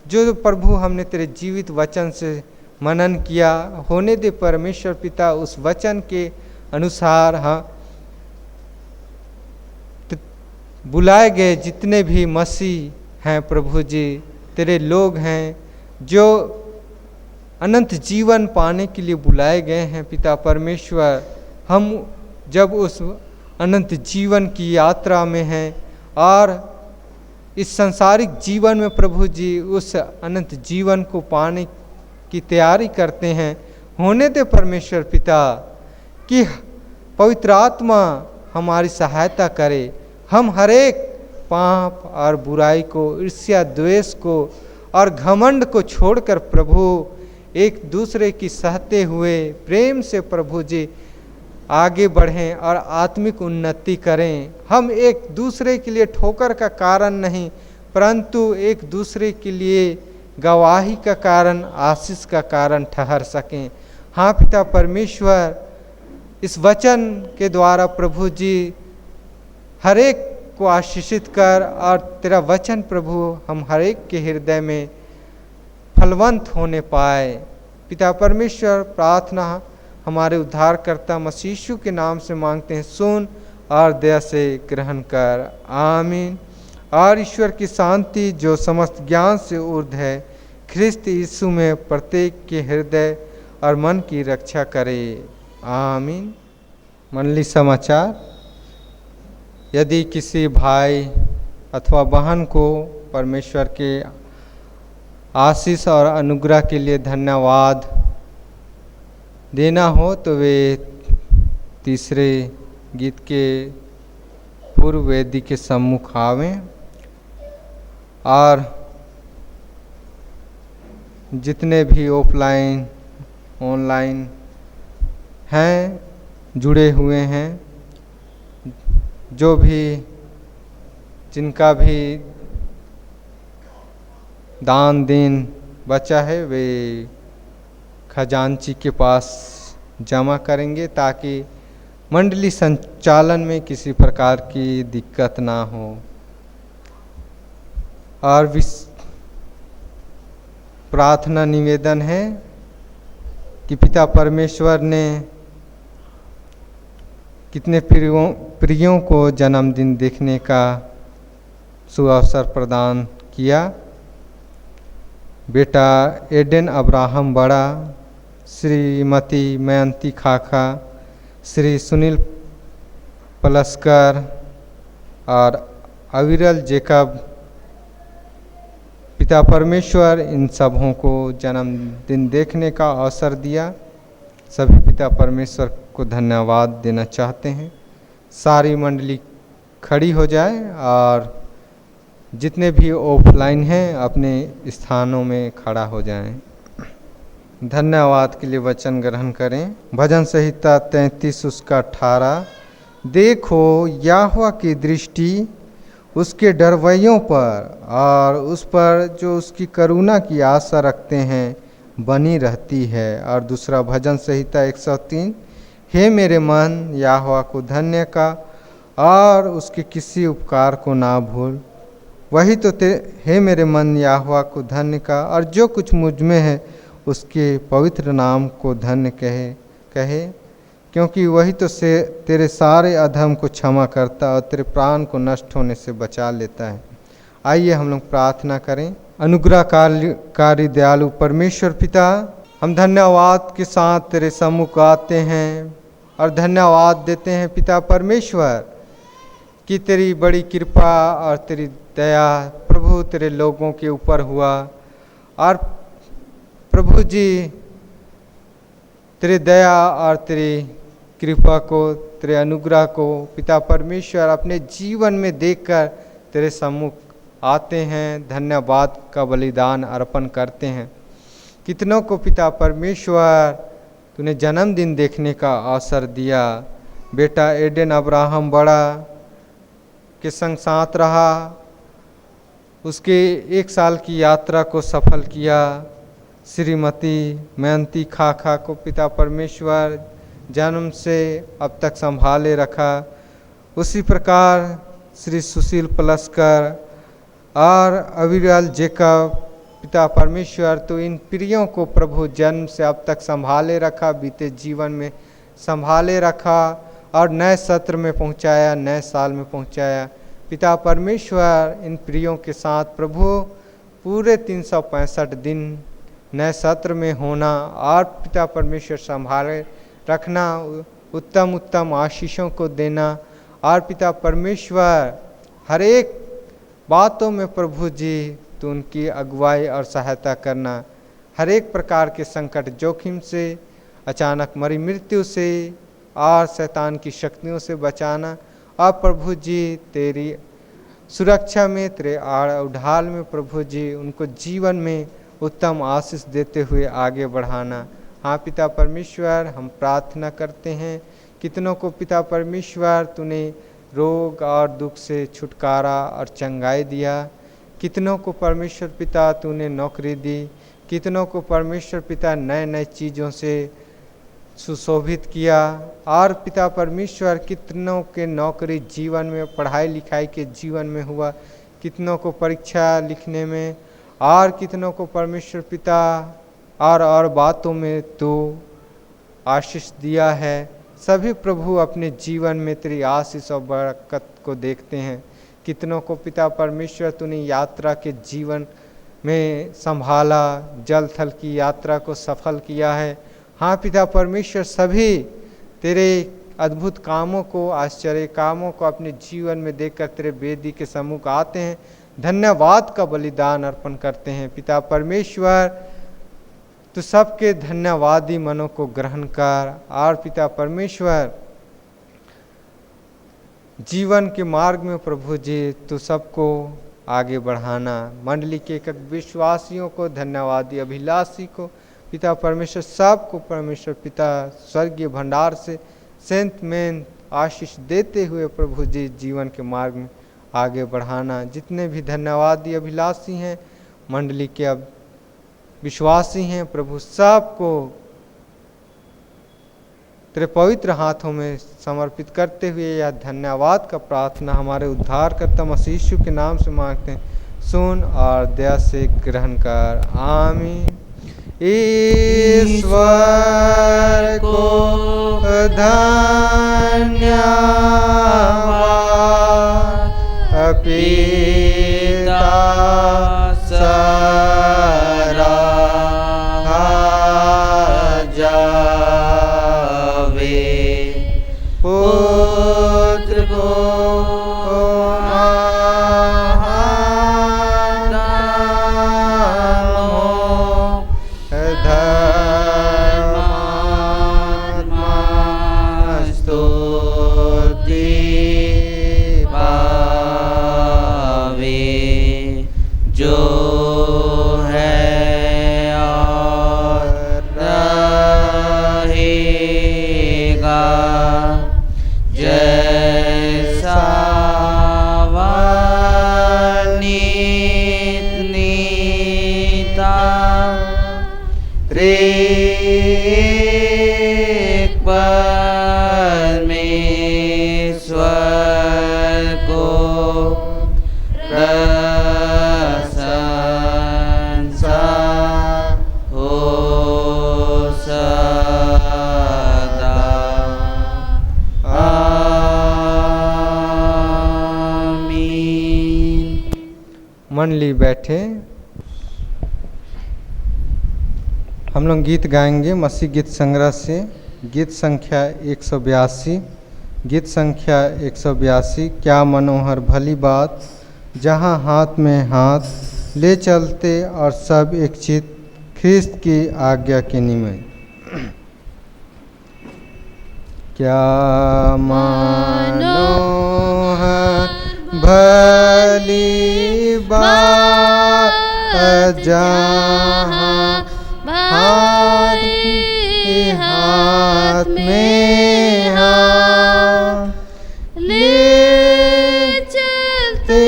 जो प्रभु हमने तेरे जीवित वचन से मनन किया, होने दे परमेश्वर पिता उस वचन के अनुसार बुलाए गए जितने भी मसीह हैं प्रभु जी, तेरे लोग हैं जो अनंत जीवन पाने के लिए बुलाए गए हैं पिता परमेश्वर, हम जब उस अनंत जीवन की यात्रा में हैं और इस संसारिक जीवन में प्रभु जी उस अनंत जीवन को पाने की तैयारी करते हैं, होने दे परमेश्वर पिता कि पवित्र आत्मा हमारी सहायता करे। हम हरेक पाप और बुराई को, ईर्ष्या द्वेष को और घमंड को छोड़कर प्रभु एक दूसरे की सहते हुए प्रेम से प्रभु जी आगे बढ़ें और आत्मिक उन्नति करें। हम एक दूसरे के लिए ठोकर का कारण नहीं, परंतु एक दूसरे के लिए गवाही का कारण, आशीष का कारण ठहर सकें। हाँ पिता परमेश्वर, इस वचन के द्वारा प्रभु जी हरेक को आशीषित कर और तेरा वचन प्रभु हम हरेक के हृदय में फलवंत होने पाए। पिता परमेश्वर, प्रार्थना हमारे उद्धारकर्ता मसीह यीशु के नाम से मांगते हैं, सुन और दया से ग्रहण कर। आमीन। और ईश्वर की शांति जो समस्त ज्ञान से ऊर्ध्व है, ख्रिस्त यीशु में प्रत्येक के हृदय और मन की रक्षा करे। आमीन। मंडली समाचार, यदि किसी भाई अथवा बहन को परमेश्वर के आशीष और अनुग्रह के लिए धन्यवाद देना हो तो वे तीसरे गीत के पूर्व वेदी के सम्मुख आवें और जितने भी ऑफलाइन ऑनलाइन हैं, जुड़े हुए हैं, जो भी जिनका भी दान देन बचा है वे खजांची के पास जमा करेंगे ताकि मंडली संचालन में किसी प्रकार की दिक्कत ना हो। और प्रार्थना निवेदन है कि पिता परमेश्वर ने कितने प्रियों को जन्मदिन देखने का सुअवसर प्रदान किया। बेटा एडेन अब्राहम बड़ा, श्रीमती मयंती खाखा, श्री सुनील पलस्कर और अविरल जेकब, पिता परमेश्वर इन सबों को जन्मदिन देखने का अवसर दिया। सभी पिता परमेश्वर को धन्यवाद देना चाहते हैं। सारी मंडली खड़ी हो जाए और जितने भी ऑफलाइन हैं अपने स्थानों में खड़ा हो जाएं। धन्यवाद के लिए वचन ग्रहण करें। भजन संहिता 33 उसका 18। देखो यहोवा की दृष्टि उसके डरवैयों पर और उस पर जो उसकी करुणा की आशा रखते हैं बनी रहती है। और दूसरा भजन संहिता 103। हे मेरे मन यहोवा को धन्य का और उसके किसी उपकार को ना भूल। वही तो हे मेरे मन यहोवा को धन्य का और जो कुछ मुझ में है उसके पवित्र नाम को धन्य कहे क्योंकि वही तो से तेरे सारे अधर्म को क्षमा करता और तेरे प्राण को नष्ट होने से बचा लेता है। आइए हम लोग प्रार्थना करें। अनुग्रहकारी दयालु परमेश्वर पिता, हम धन्यवाद के साथ तेरे सम्मुख आते हैं और धन्यवाद देते हैं पिता परमेश्वर कि तेरी बड़ी कृपा और तेरी दया प्रभु तेरे लोगों के ऊपर हुआ। और प्रभु जी तेरे दया और तेरी कृपा को, तेरे अनुग्रह को पिता परमेश्वर अपने जीवन में देखकर तेरे सम्मुख आते हैं, धन्यवाद का बलिदान अर्पण करते हैं। कितनों को पिता परमेश्वर तूने जन्मदिन देखने का अवसर दिया। बेटा एडेन अब्राहम बड़ा के संग साथ रहा, उसके 1 साल की यात्रा को सफल किया। श्रीमती मयंती खाखा को पिता परमेश्वर जन्म से अब तक संभाले रखा। उसी प्रकार श्री सुशील पलस्कर और अविरल जेकब पिता परमेश्वर तो इन प्रियों को प्रभु जन्म से अब तक संभाले रखा, बीते जीवन में संभाले रखा और नए सत्र में पहुंचाया, नए साल में पहुंचाया। पिता परमेश्वर इन प्रियों के साथ प्रभु पूरे 365 दिन नए सत्र में होना और पिता परमेश्वर संभाले रखना, उत्तम उत्तम आशीषों को देना और पिता परमेश्वर हर एक बातों में प्रभु जी तो उनकी अगुवाई और सहायता करना, हर एक प्रकार के संकट जोखिम से, अचानक मरी मृत्यु से और शैतान की शक्तियों से बचाना और प्रभु जी तेरी सुरक्षा में, तेरे आड़ उढाल में प्रभु जी उनको जीवन में उत्तम आशीष देते हुए आगे बढ़ाना। हाँ पिता परमेश्वर, हम प्रार्थना करते हैं कितनों को पिता परमेश्वर तूने रोग और दुख से छुटकारा और चंगाई दिया, कितनों को परमेश्वर पिता तूने नौकरी दी, कितनों को परमेश्वर पिता नए नए चीज़ों से सुशोभित किया और पिता परमेश्वर कितनों के नौकरी जीवन में, पढ़ाई लिखाई के जीवन में हुआ, कितनों को परीक्षा लिखने में और कितनों को परमेश्वर पिता और बातों में तो आशीष दिया है। सभी प्रभु अपने जीवन में तेरी आशीष और बरकत को देखते हैं। कितनों को पिता परमेश्वर तूने यात्रा के जीवन में संभाला, जल थल की यात्रा को सफल किया है। हाँ पिता परमेश्वर, सभी तेरे अद्भुत कामों को, आश्चर्य कामों को अपने जीवन में देखकर तेरे वेदी के सम्मुख आते हैं, धन्यवाद का बलिदान अर्पण करते हैं। पिता परमेश्वर तो सबके धन्यवादी मनों को ग्रहण कर और पिता परमेश्वर जीवन के मार्ग में प्रभु जी तो सबको आगे बढ़ाना। मंडली के एक विश्वासियों को, धन्यवादी अभिलाषी को पिता परमेश्वर सबको परमेश्वर पिता स्वर्गीय भंडार से सेंत में आशीष देते हुए प्रभु जी जीवन के मार्ग में आगे बढ़ाना। जितने भी धन्यवादी अभिलाषी हैं, मंडली के अब विश्वासी हैं, प्रभु सबको तेरे पवित्र हाथों में समर्पित करते हुए यह धन्यवाद का प्रार्थना हमारे उद्धारकर्ता मसीह यीशु के नाम से मांगते हैं। सुन और दया से ग्रहण कर, आमीन। ईश्वर को धन्यवाद, पिता सरा पुत्र को मंडली बैठे। हम लोग गीत गाएंगे मसीह गीत संग्रह से, गीत संख्या 182। गीत संख्या 182। क्या मनोहर भली बात, जहाँ हाथ में हाथ ले चलते और सब एक चित ख्रिस्त की आज्ञा के निमित्त। क्या मनोहर भली बात, जहाँ हाथ में हाथ ले चलते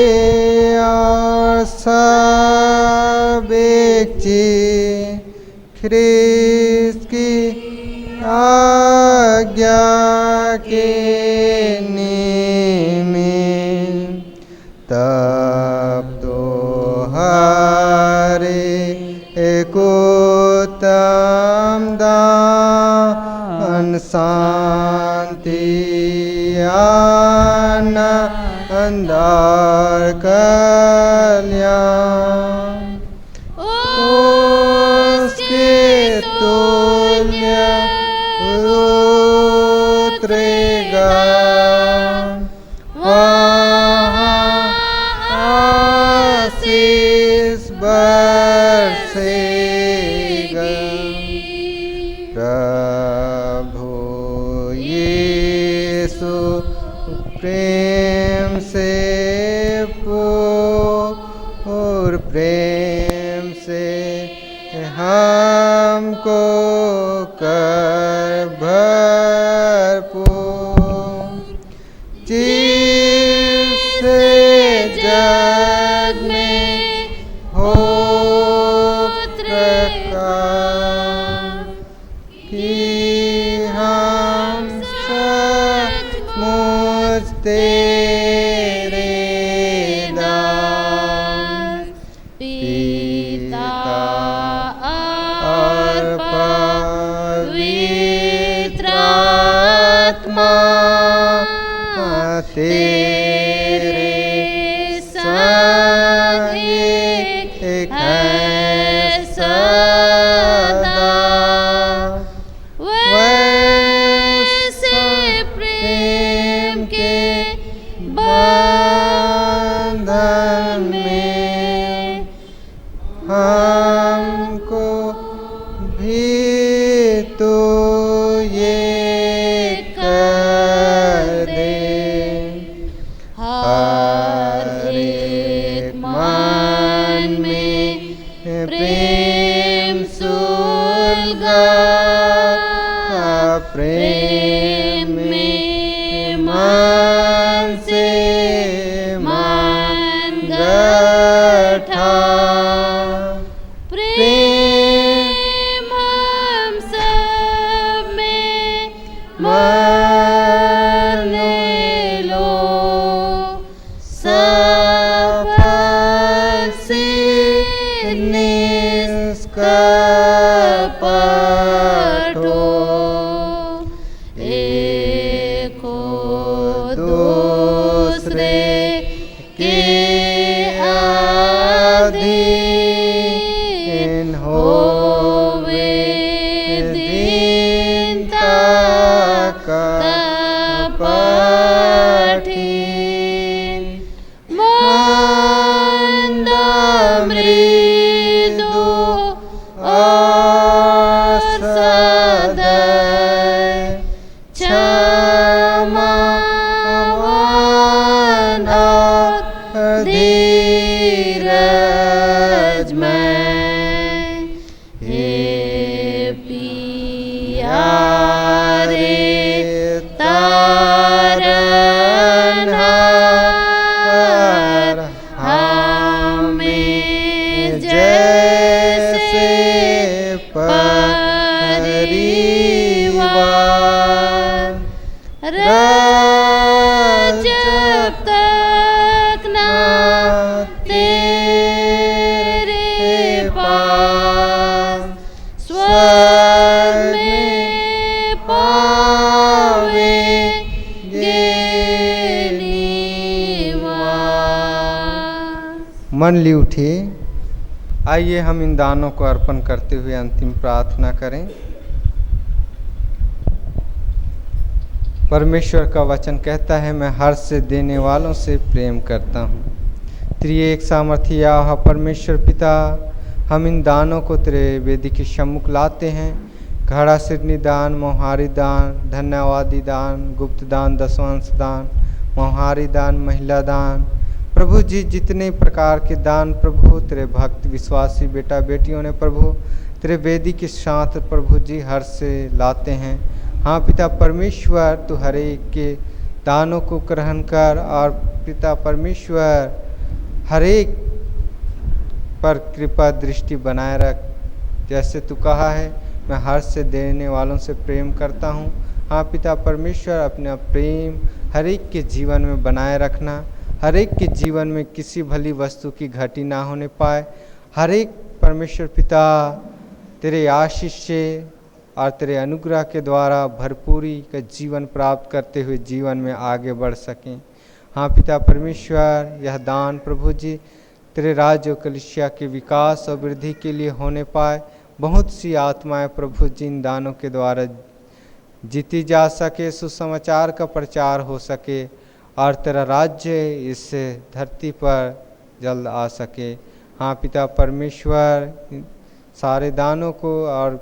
और सब एक चीज ख्रिस्त की आज्ञा के निमित्त। तब तो हरे एक उत्तम दान शांति अंदर कल्याण उसके तुल्य उतरेगा। आशीष बरसेगा। प्रभु यीशु प्रेम से और प्रेम से हमको कर भरपूर, जिससे जग में हो प्रकाश कि हम सचमुच तेरे दास। पिता और पवित्र आत्मा तेरे संग एक है सदा। वैसे प्रेम के बंधन में हमको भी तो ये कर दे। हर एक मन में प्रेम सुलगा, प्रेम में मन से मन गठा। प्रेम हम सब में मरने लो, सफल से निष्कपट हो। एको दो क्षमावान और धीरज में, हे प्यारे तारनहार, हमें जैसे परिवार जब तक ना तेरे पास स्वर्ग में पावेंगे निवास। मंडली उठे, आइए हम इन दानों को अर्पण करते हुए अंतिम प्रार्थना करें। परमेश्वर का वचन कहता है, मैं हर्ष से देने वालों से प्रेम करता हूँ। त्रिएक सामर्थी यहोवा परमेश्वर पिता, हम इन दानों को तेरे वेदी के सम्मुख लाते हैं। घड़ा सिरनी दान, मोहारी दान, धन्यवादी दान, गुप्त दान, दशवांश दान, मोहारी दान, महिला दान, प्रभु जी जितने प्रकार के दान प्रभु तेरे भक्त विश्वासी बेटा बेटियों ने प्रभु तेरे वेदी के साथ प्रभु जी हर्ष से लाते हैं। हाँ पिता परमेश्वर, तू हर एक के दानों को ग्रहण कर और पिता परमेश्वर हर एक पर कृपा दृष्टि बनाए रख। जैसे तू कहा है, मैं हर्ष से देने वालों से प्रेम करता हूँ। हाँ पिता परमेश्वर, अपना प्रेम हर एक के जीवन में बनाए रखना। हर एक के जीवन में किसी भली वस्तु की घटी ना होने पाए। हर एक परमेश्वर पिता तेरे आशीष से और तेरे अनुग्रह के द्वारा भरपूरी का जीवन प्राप्त करते हुए जीवन में आगे बढ़ सकें। हाँ पिता परमेश्वर, यह दान प्रभु जी तेरे राज्य और कलीसिया के विकास और वृद्धि के लिए होने पाए। बहुत सी आत्माएं प्रभु जी इन दानों के द्वारा जीती जा सके, सुसमाचार का प्रचार हो सके और तेरा राज्य इस धरती पर जल्द आ सके। हाँ पिता परमेश्वर, सारे दानों को और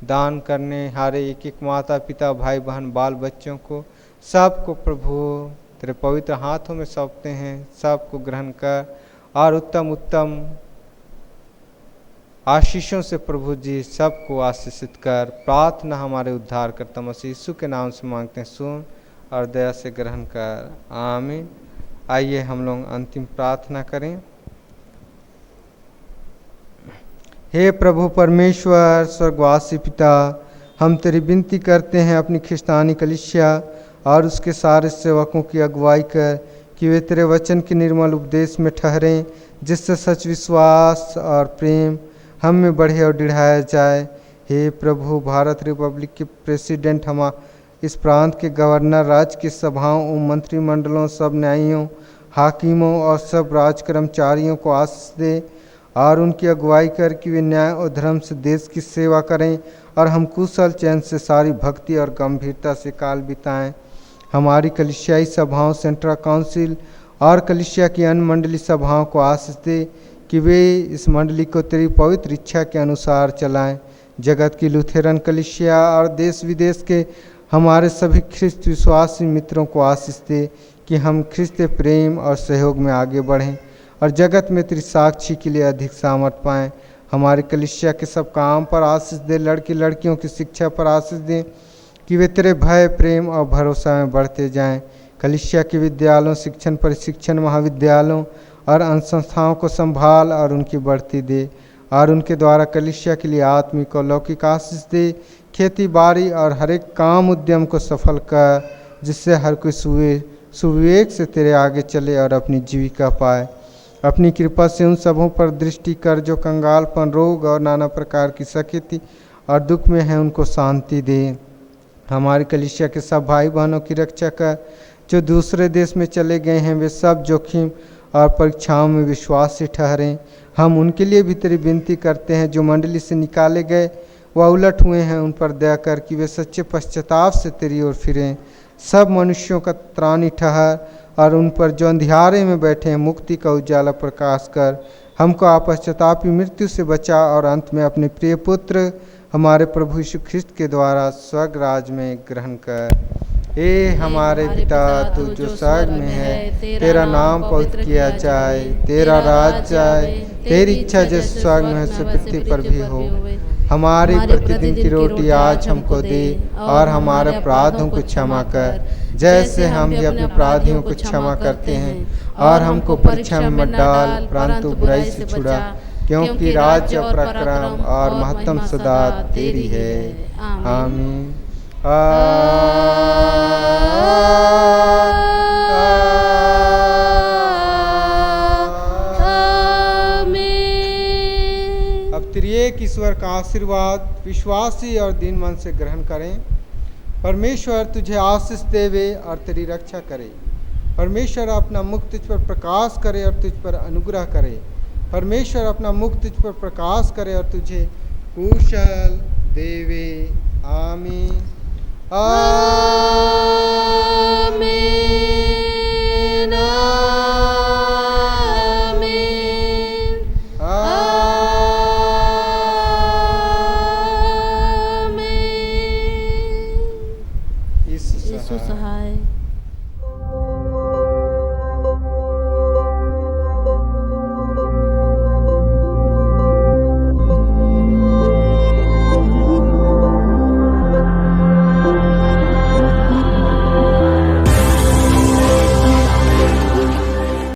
दान करने हारे एक एक माता पिता भाई बहन बाल बच्चों को सबको प्रभु तेरे पवित्र हाथों में सौंपते हैं। सबको ग्रहण कर और उत्तम उत्तम आशीषों से प्रभु जी सबको आशीषित कर। प्रार्थना हमारे उद्धारकर्ता मसीह यीशु के नाम से मांगते हैं, सुन और दया से ग्रहण कर, आमीन। आइए हम लोग अंतिम प्रार्थना करें। हे प्रभु परमेश्वर स्वर्गवासी पिता, हम तेरी विनती करते हैं अपनी ख्रिस्तानी कलीसिया और उसके सारे सेवकों की अगुवाई कर कि वे तेरे वचन के निर्मल उपदेश में ठहरें, जिससे सच विश्वास और प्रेम हम में बढ़े और बढ़ाया जाए। हे प्रभु, भारत रिपब्लिक के प्रेसिडेंट, हम इस प्रांत के गवर्नर, राज्य की सभाओं, मंत्रिमंडलों, सब न्यायियों, हाकिमों और सब राज कर्मचारियों को आशीष दे और उनकी अगुवाई कर कि वे न्याय और धर्म से देश की सेवा करें और हम कुशल चैन से सारी भक्ति और गंभीरता से काल बिताएं। हमारी कलीसियाई सभाओं, सेंट्रल काउंसिल और कलीसिया की अन्य मंडली सभाओं को आशीष दे कि वे इस मंडली को तेरी पवित्र इच्छा के अनुसार चलाएं। जगत की लुथेरन कलीसिया और देश विदेश के हमारे सभी ख्रिस्त विश्वासी मित्रों को आशीष दे कि हम ख्रिस्त प्रेम और सहयोग में आगे बढ़ें और जगत में तेरी साक्षी के लिए अधिक सामर्थ पाएँ। हमारे कलीसिया के सब काम पर आशीष दे, लड़की लड़कियों की शिक्षा पर आशीष दे कि वे तेरे भय, प्रेम और भरोसा में बढ़ते जाएं। कलीसिया के विद्यालयों, शिक्षण, प्रशिक्षण, महाविद्यालयों और अन्य संस्थाओं को संभाल और उनकी बढ़ती दे और उनके द्वारा कलीसिया के लिए आत्मिक और लौकिक आशीष दे। खेती बाड़ी और हर एक काम उद्यम को सफल कर, जिससे हर कोई सुविवेक से तेरे आगे चले और अपनी जीविका पाए। अपनी कृपा से उन सबों पर दृष्टि कर जो कंगालपन, रोग और नाना प्रकार की सकेती और दुख में है, उनको शांति दे। हमारी कलीसिया के सब भाई बहनों की रक्षा कर जो दूसरे देश में चले गए हैं, वे सब जोखिम और परीक्षाओं में विश्वासी ठहरें। हम उनके लिए भी तेरी विनती करते हैं जो मंडली से निकाले गए व उलट हुए हैं, उन पर दया कर कि वे सच्चे पश्चाताप से तेरी ओर फिरें। सब मनुष्यों का त्राणी ठहर और उन पर जो अंधियारे में बैठे हैं मुक्ति का उजाला प्रकाश कर। हमको अपश्चातापी मृत्यु से बचा और अंत में अपने प्रिय पुत्र हमारे प्रभु यीशु ख्रिस्त के द्वारा स्वर्ग राज में ग्रहण कर, हे हमारे पिता तू जो स्वर्ग में है, तेरा नाम पवित्र किया जाए, तेरा राज्य आए, तेरी इच्छा जैसे स्वर्ग में से पृथ्वी पर भी हो। हमारी प्रतिदिन की रोटी आज हमको दे, और हमारे अपराधों को क्षमा कर, जैसे हम भी अपने अपराधियों को क्षमा करते हैं। और हमको परीक्षा में मत डाल, परंतु बुराई से छुड़ा, क्योंकि राज्य और पराक्रम और महत्तम सदा तेरी है। आमीन। अब त्रिएक ईश्वर का आशीर्वाद विश्वासी और दीन मन से ग्रहण करें। परमेश्वर तुझे आशीष देवे और तेरी रक्षा करे। परमेश्वर अपना मुख तुझ पर प्रकाश करे और तुझ पर अनुग्रह करे। परमेश्वर अपना मुख तुझ पर प्रकाश करे और तुझे कुशल देवे। आमीन।